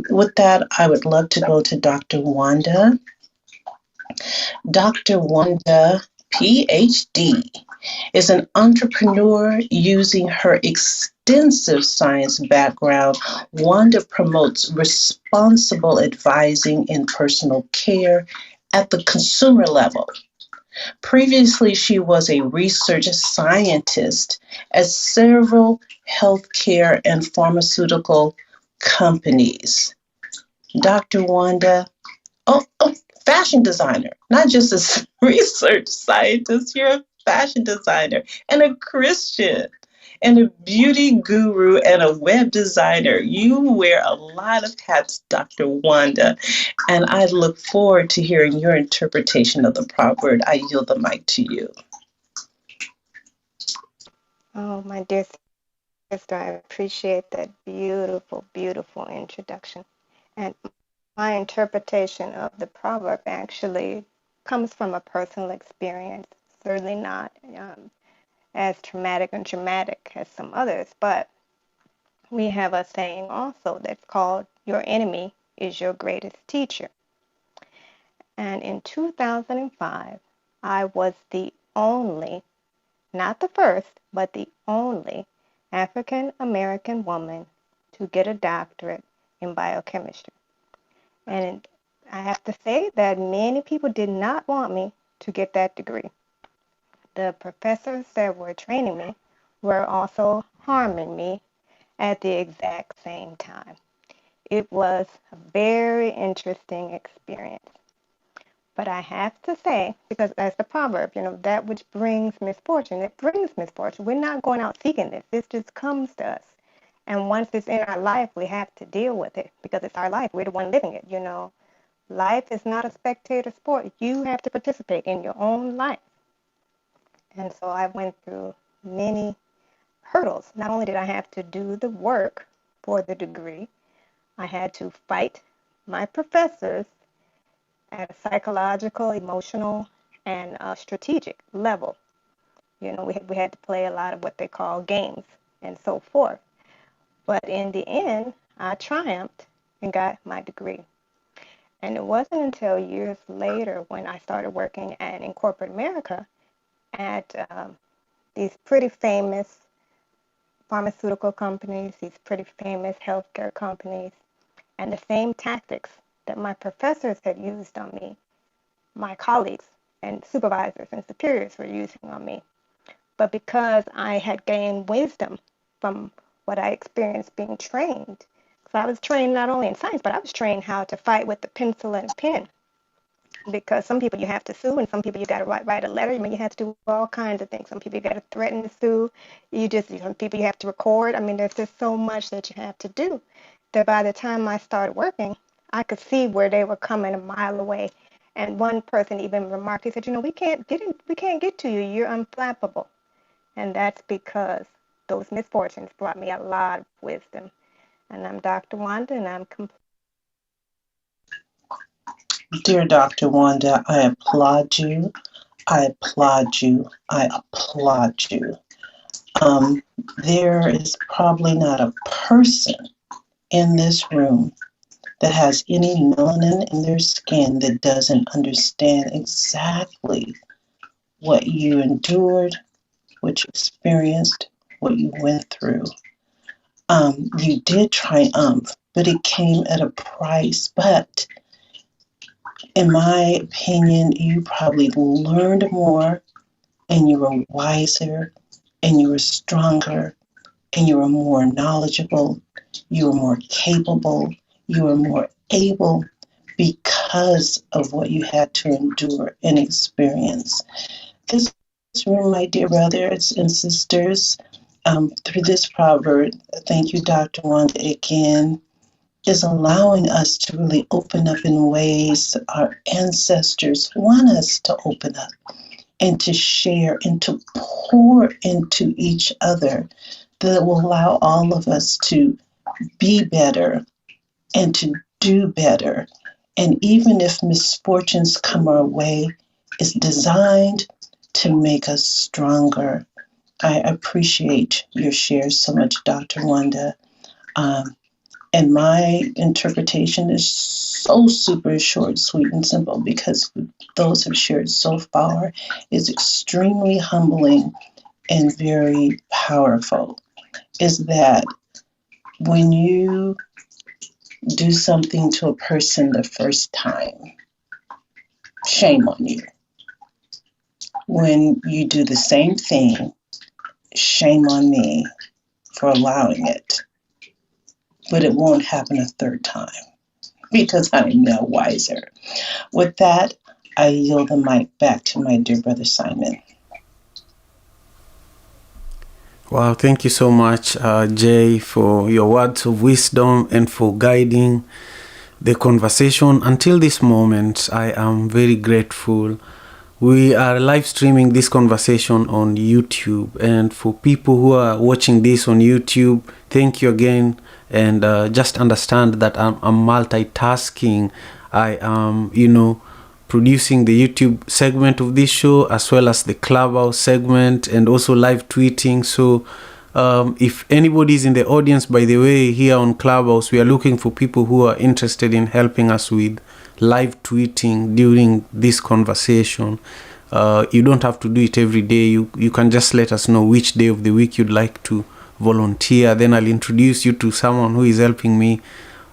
S12: With that, I would love to go to Dr. Wanda. Dr. Wanda, PhD, is an entrepreneur. Using her extensive science background, Wanda promotes responsible advising in personal care at the consumer level. Previously, she was a research scientist at several healthcare and pharmaceutical companies. Dr. Wanda, oh, fashion designer, not just a research scientist, you're a fashion designer and a Christian and a beauty guru and a web designer. You wear a lot of hats, Dr. Wanda, and I look forward to hearing your interpretation of the proverb. I yield the mic to you.
S14: Oh, my dear sister, I appreciate that beautiful, beautiful introduction. And my interpretation of the proverb actually comes from a personal experience, certainly not as traumatic and dramatic as some others, but we have a saying also that's called, your enemy is your greatest teacher. And in 2005, I was the only, not the first, but the only African American woman to get a doctorate in biochemistry. And I have to say that many people did not want me to get that degree. The professors that were training me were also harming me at the exact same time. It was a very interesting experience. But I have to say, because as the proverb, that which brings misfortune, it brings misfortune. We're not going out seeking this. This just comes to us. And once it's in our life, we have to deal with it because it's our life. We're the one living it. Life is not a spectator sport. You have to participate in your own life. And so I went through many hurdles. Not only did I have to do the work for the degree, I had to fight my professors at a psychological, emotional, and strategic level. We had to play a lot of what they call games and so forth. But in the end, I triumphed and got my degree. And it wasn't until years later when I started working in corporate America at these pretty famous pharmaceutical companies, these pretty famous healthcare companies, and the same tactics that my professors had used on me, my colleagues and supervisors and superiors were using on me. But because I had gained wisdom from what I experienced being trained, because I was trained not only in science, but I was trained how to fight with the pencil and pen. Because some people you have to sue, and some people you got to write a letter. You have to do all kinds of things. Some people you got to threaten to sue. Some people you have to record. There's just so much that you have to do that by the time I started working, I could see where they were coming a mile away, And one person even remarked, he said, we can't get to you. You're unflappable. And that's because those misfortunes brought me a lot of wisdom. And I'm Dr. Wanda, and I'm complete.
S12: Dear Dr. Wanda, I applaud you. I applaud you. I applaud you. There is probably not a person in this room that has any melanin in their skin that doesn't understand exactly what you endured, what you experienced, what you went through. You did triumph, but it came at a price. But in my opinion, you probably learned more and you were wiser and you were stronger and you were more knowledgeable, you were more capable, you were more able because of what you had to endure and experience. This room, my dear brothers and sisters, through this proverb, thank you, Dr. Wanda, again, is allowing us to really open up in ways our ancestors want us to open up and to share and to pour into each other that will allow all of us to be better and to do better. And even if misfortunes come our way, it's designed to make us stronger. I appreciate your shares so much, Dr. Wanda. And my interpretation is so super short, sweet, and simple because those have shared so far is extremely humbling and very powerful. Is that when you do something to a person the first time, shame on you. When you do the same thing, shame on me for allowing it. But it won't happen a third time because I'm now wiser. With that, I yield the mic back to my dear brother Simon.
S2: Wow, thank you so much, Jay, for your words of wisdom and for guiding the conversation. Until this moment, I am very grateful. We are live streaming this conversation on YouTube, and for people who are watching this on YouTube, thank you again. And just understand that I'm multitasking. I am, producing the YouTube segment of this show as well as the Clubhouse segment and also live tweeting. So if anybody is in the audience, by the way, here on Clubhouse, we are looking for people who are interested in helping us with live tweeting during this conversation. You don't have to do it every day. You can just let us know which day of the week you'd like to volunteer. Then I'll introduce you to someone who is helping me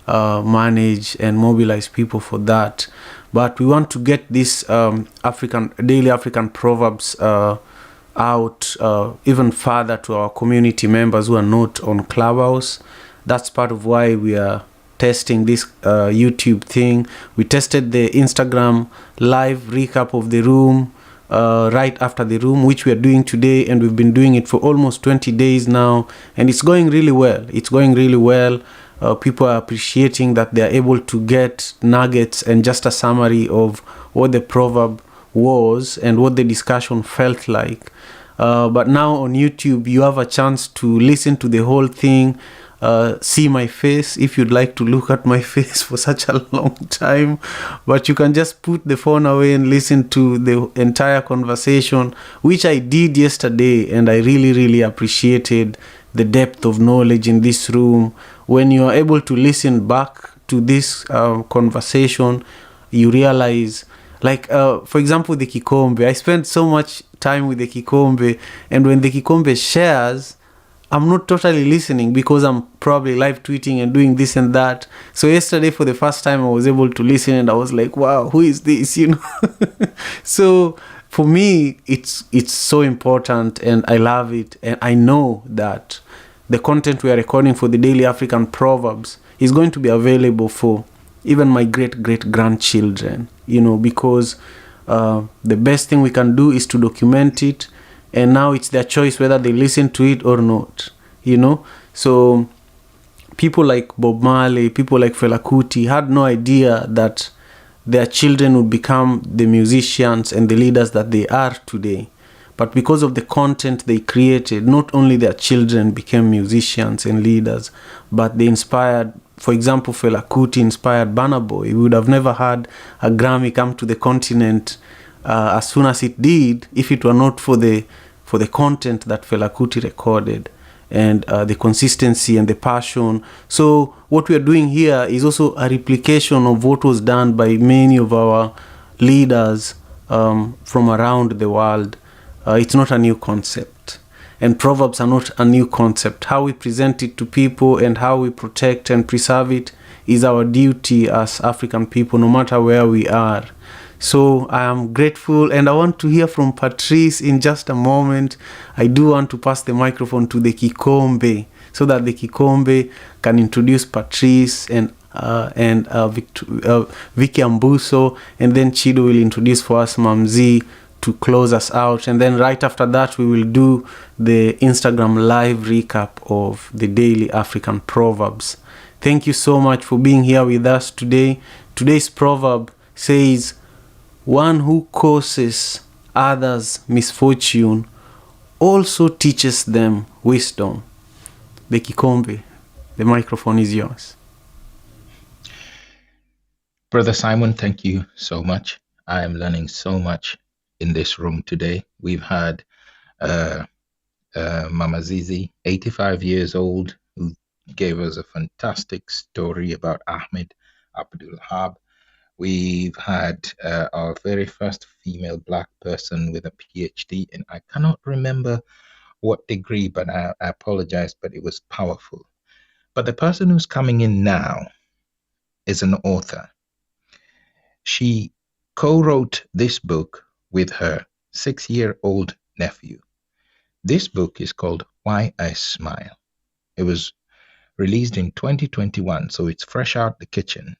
S2: manage and mobilize people for that. But we want to get this daily African proverbs out even further to our community members who are not on Clubhouse. That's part of why we are testing this YouTube thing. We tested the Instagram live recap of the room right after the room, which we are doing today, and we've been doing it for almost 20 days now, and it's going really well. People are appreciating that they are able to get nuggets and just a summary of what the proverb was and what the discussion felt like. But now on YouTube, you have a chance to listen to the whole thing, see my face if you'd like to look at my face for such a long time. But you can just put the phone away and listen to the entire conversation, which I did yesterday, and I really, really appreciated the depth of knowledge in this room. When you are able to listen back to this conversation, you realize, like, for example, the Kikombe. I spent so much time with the Kikombe, and when the Kikombe shares, I'm not totally listening because I'm probably live tweeting and doing this and that. So yesterday, for the first time, I was able to listen, and I was like, wow, who is this, So for me, it's so important, and I love it. And I know that the content we are recording for the Daily African Proverbs is going to be available for even my great-great-grandchildren, because the best thing we can do is to document it, and now it's their choice whether they listen to it or not, So people like Bob Marley, people like Fela Kuti had no idea that their children would become the musicians and the leaders that they are today. But because of the content they created, not only their children became musicians and leaders, but they inspired, for example, Fela Kuti inspired Burna Boy. We would have never had a Grammy come to the continent as soon as it did if it were not for the content that Fela Kuti recorded, and the consistency and the passion. So what we are doing here is also a replication of what was done by many of our leaders from around the world. It's not a new concept, and proverbs are not a new concept. How we present it to people and how we protect and preserve it is our duty as African people, no matter where we are. So I am grateful, and I want to hear from Patrice in just a moment. I do want to pass the microphone to the Kikombe so that the Kikombe can introduce Patrice and Vicky Ambuso, and then Chido will introduce for us Mamzi to close us out. And then right after that, we will do the Instagram live recap of the daily African proverbs. Thank you so much for being here with us today. Today's proverb says, "One who causes others misfortune also teaches them wisdom." The Kikombe, the microphone is yours.
S3: Brother Simon, thank you so much. I am learning so much in this room today. We've had Mama Zizi, 85 years old, who gave us a fantastic story about Ahmed Abdul Hab. We've had our very first female Black person with a PhD, and I cannot remember what degree, but I apologize, but it was powerful. But the person who's coming in now is an author. She co-wrote this book with her 6-year-old nephew. This book is called Why I Smile. It was released in 2021, so it's fresh out the kitchen.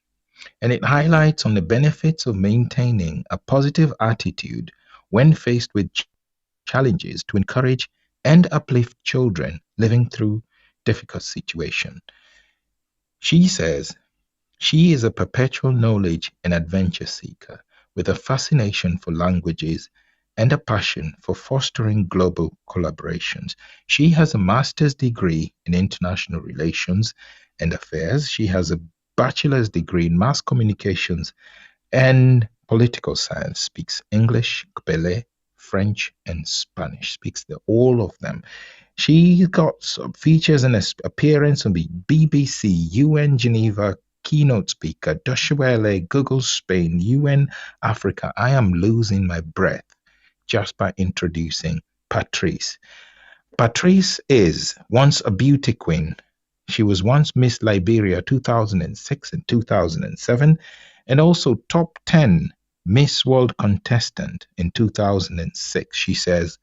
S3: And it highlights on the benefits of maintaining a positive attitude when faced with challenges to encourage and uplift children living through difficult situations. She says she is a perpetual knowledge and adventure seeker with a fascination for languages and a passion for fostering global collaborations. She has a master's degree in international relations and affairs. She has a bachelor's degree in mass communications and political science, speaks English, Kpele, French, and Spanish, speaks all of them. She got some features and appearance on the BBC, UN Geneva, keynote speaker, Deutsche Welle, Google Spain, UN Africa. I am losing my breath just by introducing Patrice. Patrice is once a beauty queen. She was once Miss Liberia 2006 and 2007, and also top 10 Miss World contestant in 2006. She says,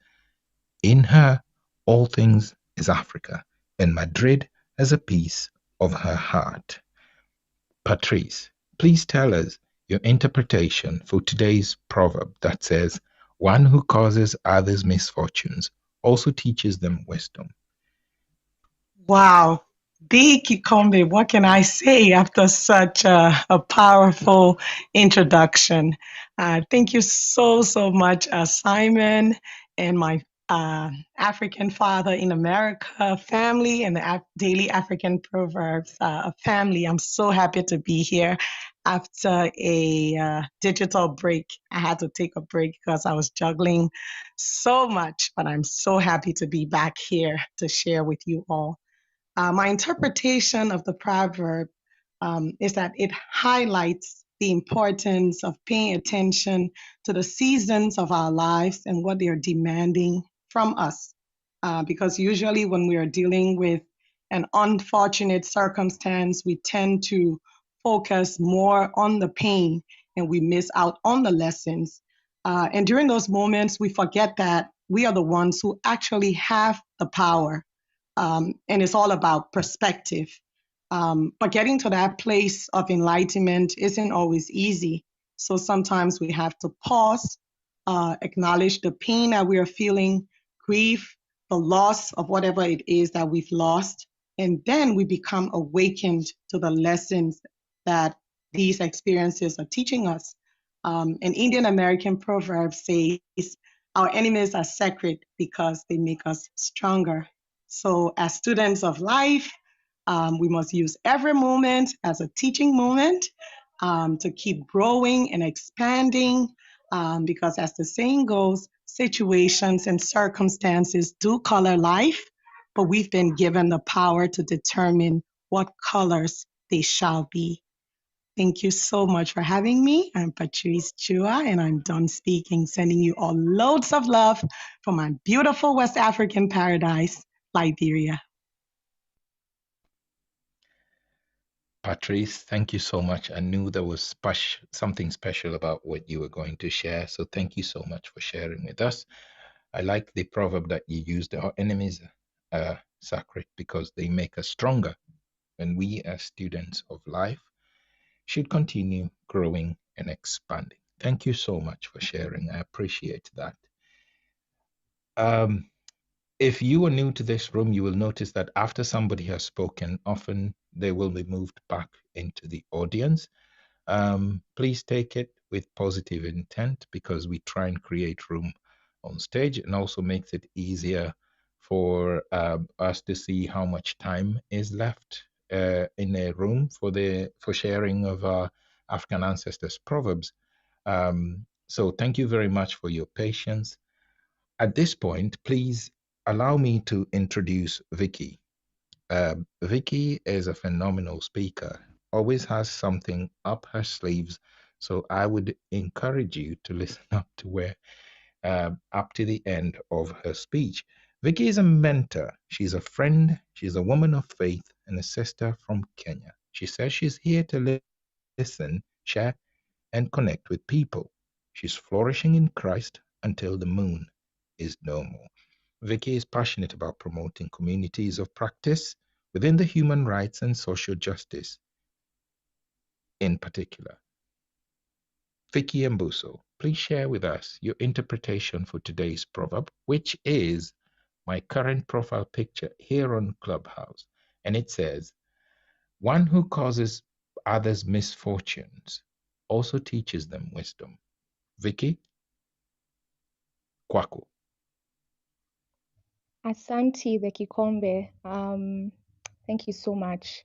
S3: in her, all things is Africa, and Madrid as a piece of her heart. Patrice, please tell us your interpretation for today's proverb that says, one who causes others misfortunes also teaches them wisdom.
S15: Wow. Big Kikombe, what can I say after such a powerful introduction? Thank you so, so much, Simon, and my African Father in America family and the Daily African Proverbs family. I'm so happy to be here after a digital break. I had to take a break because I was juggling so much, but I'm so happy to be back here to share with you all. My interpretation of the proverb is that it highlights the importance of paying attention to the seasons of our lives and what they are demanding from us. Because usually when we are dealing with an unfortunate circumstance, we tend to focus more on the pain and we miss out on the lessons. And during those moments, we forget that we are the ones who actually have the power. And it's all about perspective. But getting to that place of enlightenment isn't always easy. So sometimes we have to pause, acknowledge the pain that we are feeling, grief, the loss of whatever it is that we've lost, and then we become awakened to the lessons that these experiences are teaching us. An Indian American proverb says, our enemies are sacred because they make us stronger. So, as students of life, we must use every moment as a teaching moment to keep growing and expanding. Because, as the saying goes, situations and circumstances do color life, but we've been given the power to determine what colors they shall be. Thank you so much for having me. I'm Patrice Chua, and I'm done speaking, sending you all loads of love from my beautiful West African paradise, Liberia.
S3: Patrice, thank you so much. I knew there was something special about what you were going to share. So thank you so much for sharing with us. I like the proverb that you used, our enemies are sacred because they make us stronger. And we, as students of life, should continue growing and expanding. Thank you so much for sharing. I appreciate that. Um, if you are new to this room, you will notice that after somebody has spoken, often they will be moved back into the audience. Please take it with positive intent because we try and create room on stage, and also makes it easier for us to see how much time is left in a room for sharing of our African ancestors' proverbs. So thank you very much for your patience. At this point, please allow me to introduce Vicky. Vicky is a phenomenal speaker, always has something up her sleeves. So I would encourage you to listen up to the end of her speech. Vicky is a mentor. She's a friend. She's a woman of faith and a sister from Kenya. She says she's here to listen, share, and connect with people. She's flourishing in Christ until the moon is no more. Vicky is passionate about promoting communities of practice within the human rights and social justice in particular. Vicky Mbuso, please share with us your interpretation for today's proverb, which is my current profile picture here on Clubhouse. And it says, one who causes others misfortunes also teaches them wisdom. Vicky, kwako.
S9: Asante the Kikombe. Thank you so much.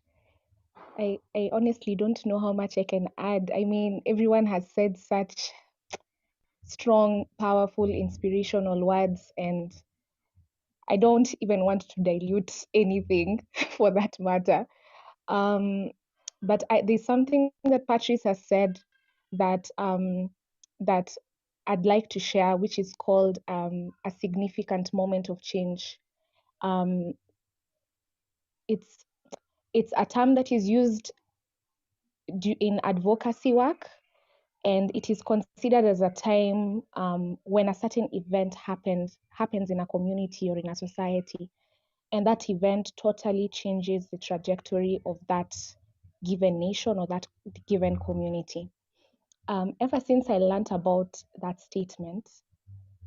S9: I honestly don't know how much I can add. I mean, everyone has said such strong, powerful, inspirational words, and I don't even want to dilute anything for that matter. But there's something that Patrice has said that that I'd like to share, which is called a significant moment of change. Um, it's it's a term that is used in advocacy work, and it is considered as a time when a certain event happens in a community or in a society, and that event totally changes the trajectory of that given nation or that given community. Ever since I learned about that statement,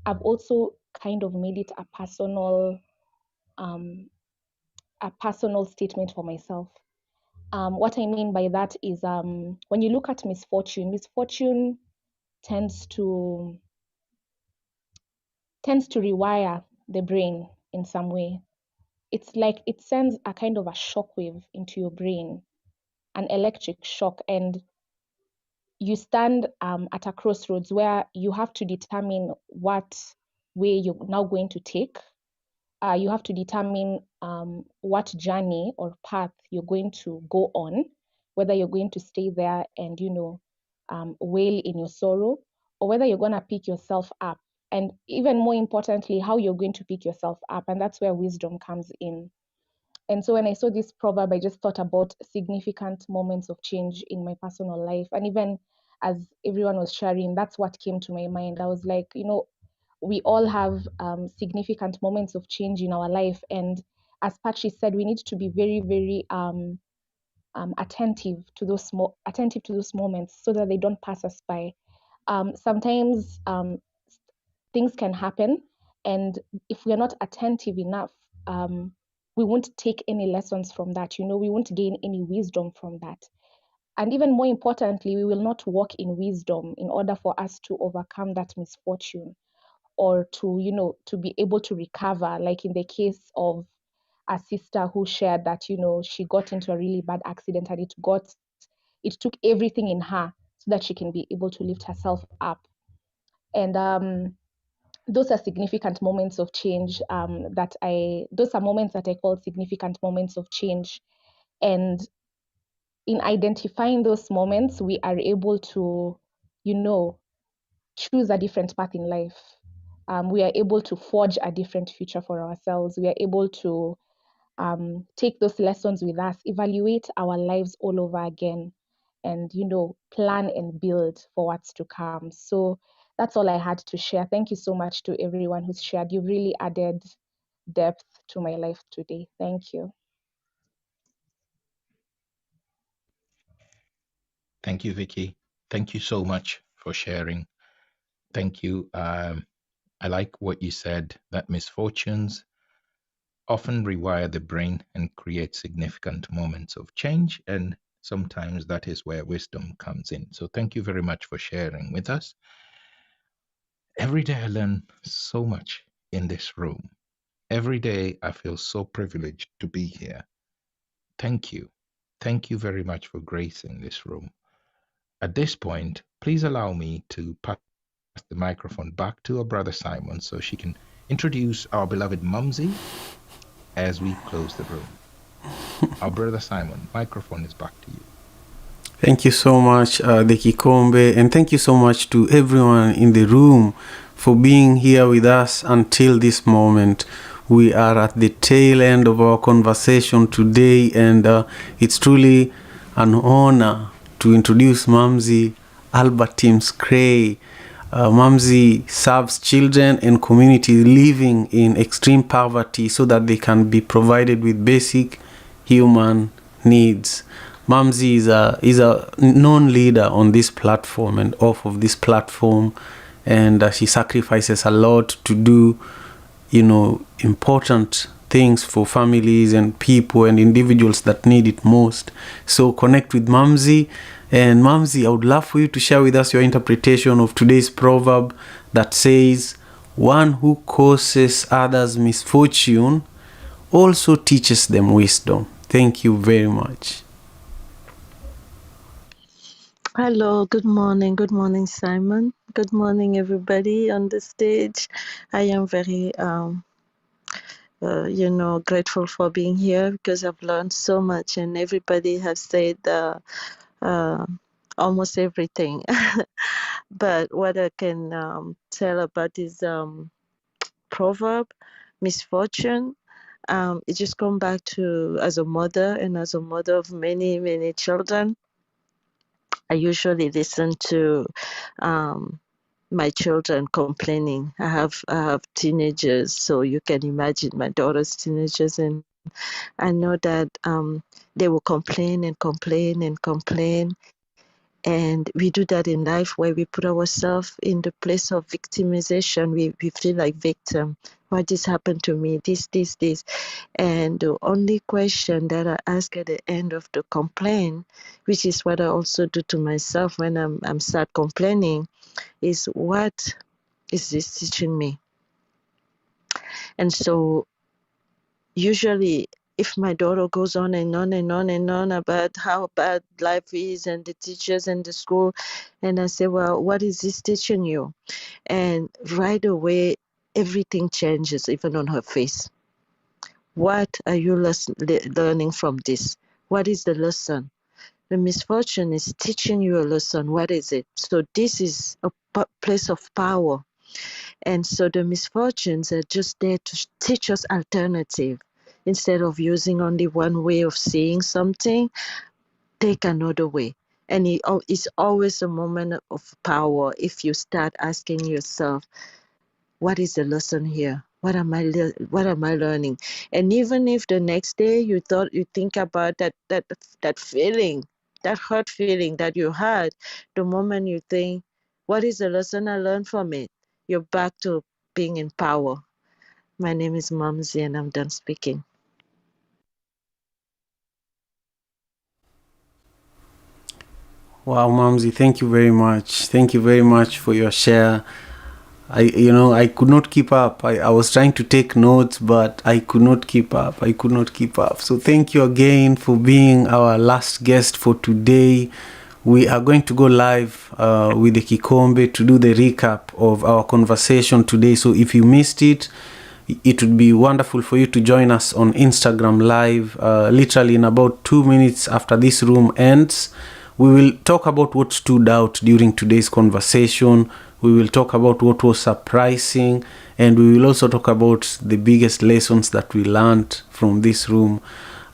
S9: I've also kind of made it a personal statement for myself. What I mean by that is when you look at misfortune tends to rewire the brain in some way. It's like it sends a kind of a shock wave into your brain, an electric shock, and you stand at a crossroads where you have to determine what way you're now going to take. You have to determine what journey or path you're going to go on, whether you're going to stay there and, wail in your sorrow, or whether you're going to pick yourself up. And even more importantly, how you're going to pick yourself up. And that's where wisdom comes in. And so when I saw this proverb, I just thought about significant moments of change in my personal life. And even as everyone was sharing, that's what came to my mind. I was like, we all have significant moments of change in our life. And as Patri said, we need to be very, very attentive to those moments so that they don't pass us by. Sometimes things can happen, and if we are not attentive enough, we won't take any lessons from that. We won't gain any wisdom from that.
S16: And even more importantly, we will not walk in wisdom in order for us to overcome that misfortune, or to, to be able to recover, like in the case of a sister who shared that, she got into a really bad accident, and it took everything in her so that she can be able to lift herself up. And those are significant moments of change, those are moments that I call significant moments of change. And in identifying those moments, we are able to, choose a different path in life. We are able to forge a different future for ourselves. We are able to take those lessons with us, evaluate our lives all over again, and plan and build for what's to come. So that's all I had to share. Thank you so much to everyone who's shared. You've really added depth to my life today. Thank you.
S3: Thank you, Vicky. Thank you so much for sharing. Thank you. I like what you said, that misfortunes often rewire the brain and create significant moments of change. And sometimes that is where wisdom comes in. So thank you very much for sharing with us. Every day I learn so much in this room. Every day I feel so privileged to be here. Thank you. Thank you very much for gracing this room. At this point, please allow me to pass the microphone back to our brother Simon so she can introduce our beloved Mumsy as we close the room. Our brother Simon, microphone is back to you.
S2: Thank you so much, the Kikombe, and thank you so much to everyone in the room for being here with us until this moment. We are at the tail end of our conversation today, and it's truly an honor to introduce Mamzi Albertine Cray. Mamzi serves children and community living in extreme poverty so that they can be provided with basic human needs. Mamzi is a known leader on this platform and off of this platform, and she sacrifices a lot to do, important things for families and people and individuals that need it most. So connect with Mamzi. And Mamzi, I would love for you to share with us your interpretation of today's proverb that says, "One who causes others misfortune also teaches them wisdom." Thank you very much.
S17: Hello, good morning, Simon. Good morning, everybody on the stage. I am very, grateful for being here because I've learned so much, and everybody has said uh, almost everything. But what I can tell about this proverb, misfortune, it just come back to as a mother and as a mother of many, many children. I usually listen to my children complaining. I have teenagers, so you can imagine my daughter's teenagers, and I know that they will complain and complain and complain. And we do that in life where we put ourselves in the place of victimization. We feel like victim. Why this happened to me? This. And the only question that I ask at the end of the complaint, which is what I also do to myself when I'm start complaining, is what is this teaching me? And so usually if my daughter goes on and on and on and on about how bad life is and the teachers and the school, and I say, well, what is this teaching you? And right away, everything changes, even on her face. What are you learning from this? What is the lesson? The misfortune is teaching you a lesson. What is it? So this is a place of power. And so the misfortunes are just there to teach us alternative. Instead of using only one way of seeing something, take another way. And it's always a moment of power if you start asking yourself, what is the lesson here? What am I learning? And even if the next day you think about that feeling, that hurt feeling that you had, the moment you think, what is the lesson I learned from it? You're back to being in power. My name is Mamzi and I'm done speaking.
S2: Wow, Mamzi, thank you very much. Thank you very much for your share. I could not keep up. I was trying to take notes, but I could not keep up. So thank you again for being our last guest for today. We are going to go live with the Kikombe to do the recap of our conversation today. So if you missed it, it would be wonderful for you to join us on Instagram live literally in about 2 minutes after this room ends. We will talk about what stood out during today's conversation. We will talk about what was surprising, and we will also talk about the biggest lessons that we learned from this room.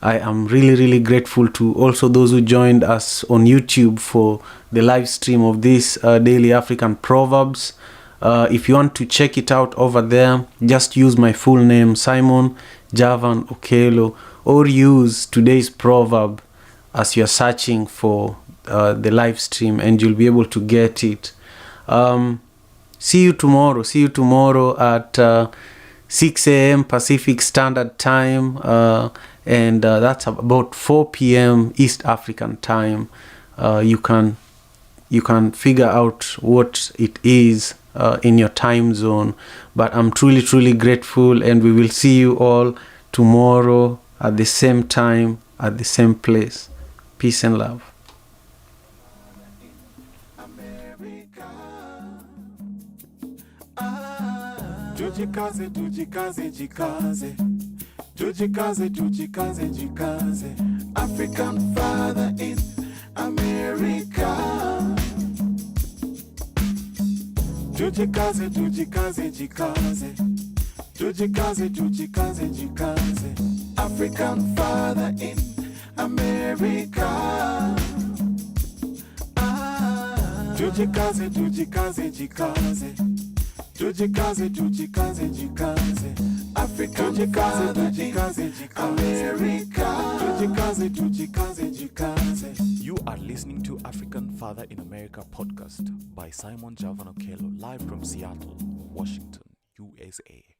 S2: I am really, really grateful to also those who joined us on YouTube for the live stream of this Daily African Proverbs. If you want to check it out over there, just use my full name, Simon Javan Okelo, or use today's proverb as you're searching for the live stream, and you'll be able to get it. See you tomorrow at 6 a.m. Pacific Standard Time, and that's about 4 p.m. East African Time. You can figure out what it is in your time zone, but I'm truly, truly grateful, and we will see you all tomorrow at the same time, at the same place. Peace and love.
S1: Tujikaze, tujikaze, jikaze. Tujikaze, tujikaze, jikaze. African father in America. Tujikaze, tujikaze, jikaze. Tujikaze, tujikaze, jikaze. African father in America. Tujikaze, tujikaze, jikaze. Tujikaze, tujikaze, jikaze. African father in America. Tujikaze, tujikaze, jikaze. You are listening to African Father in America podcast by Simon Javan Okelo, live from Seattle, Washington, USA.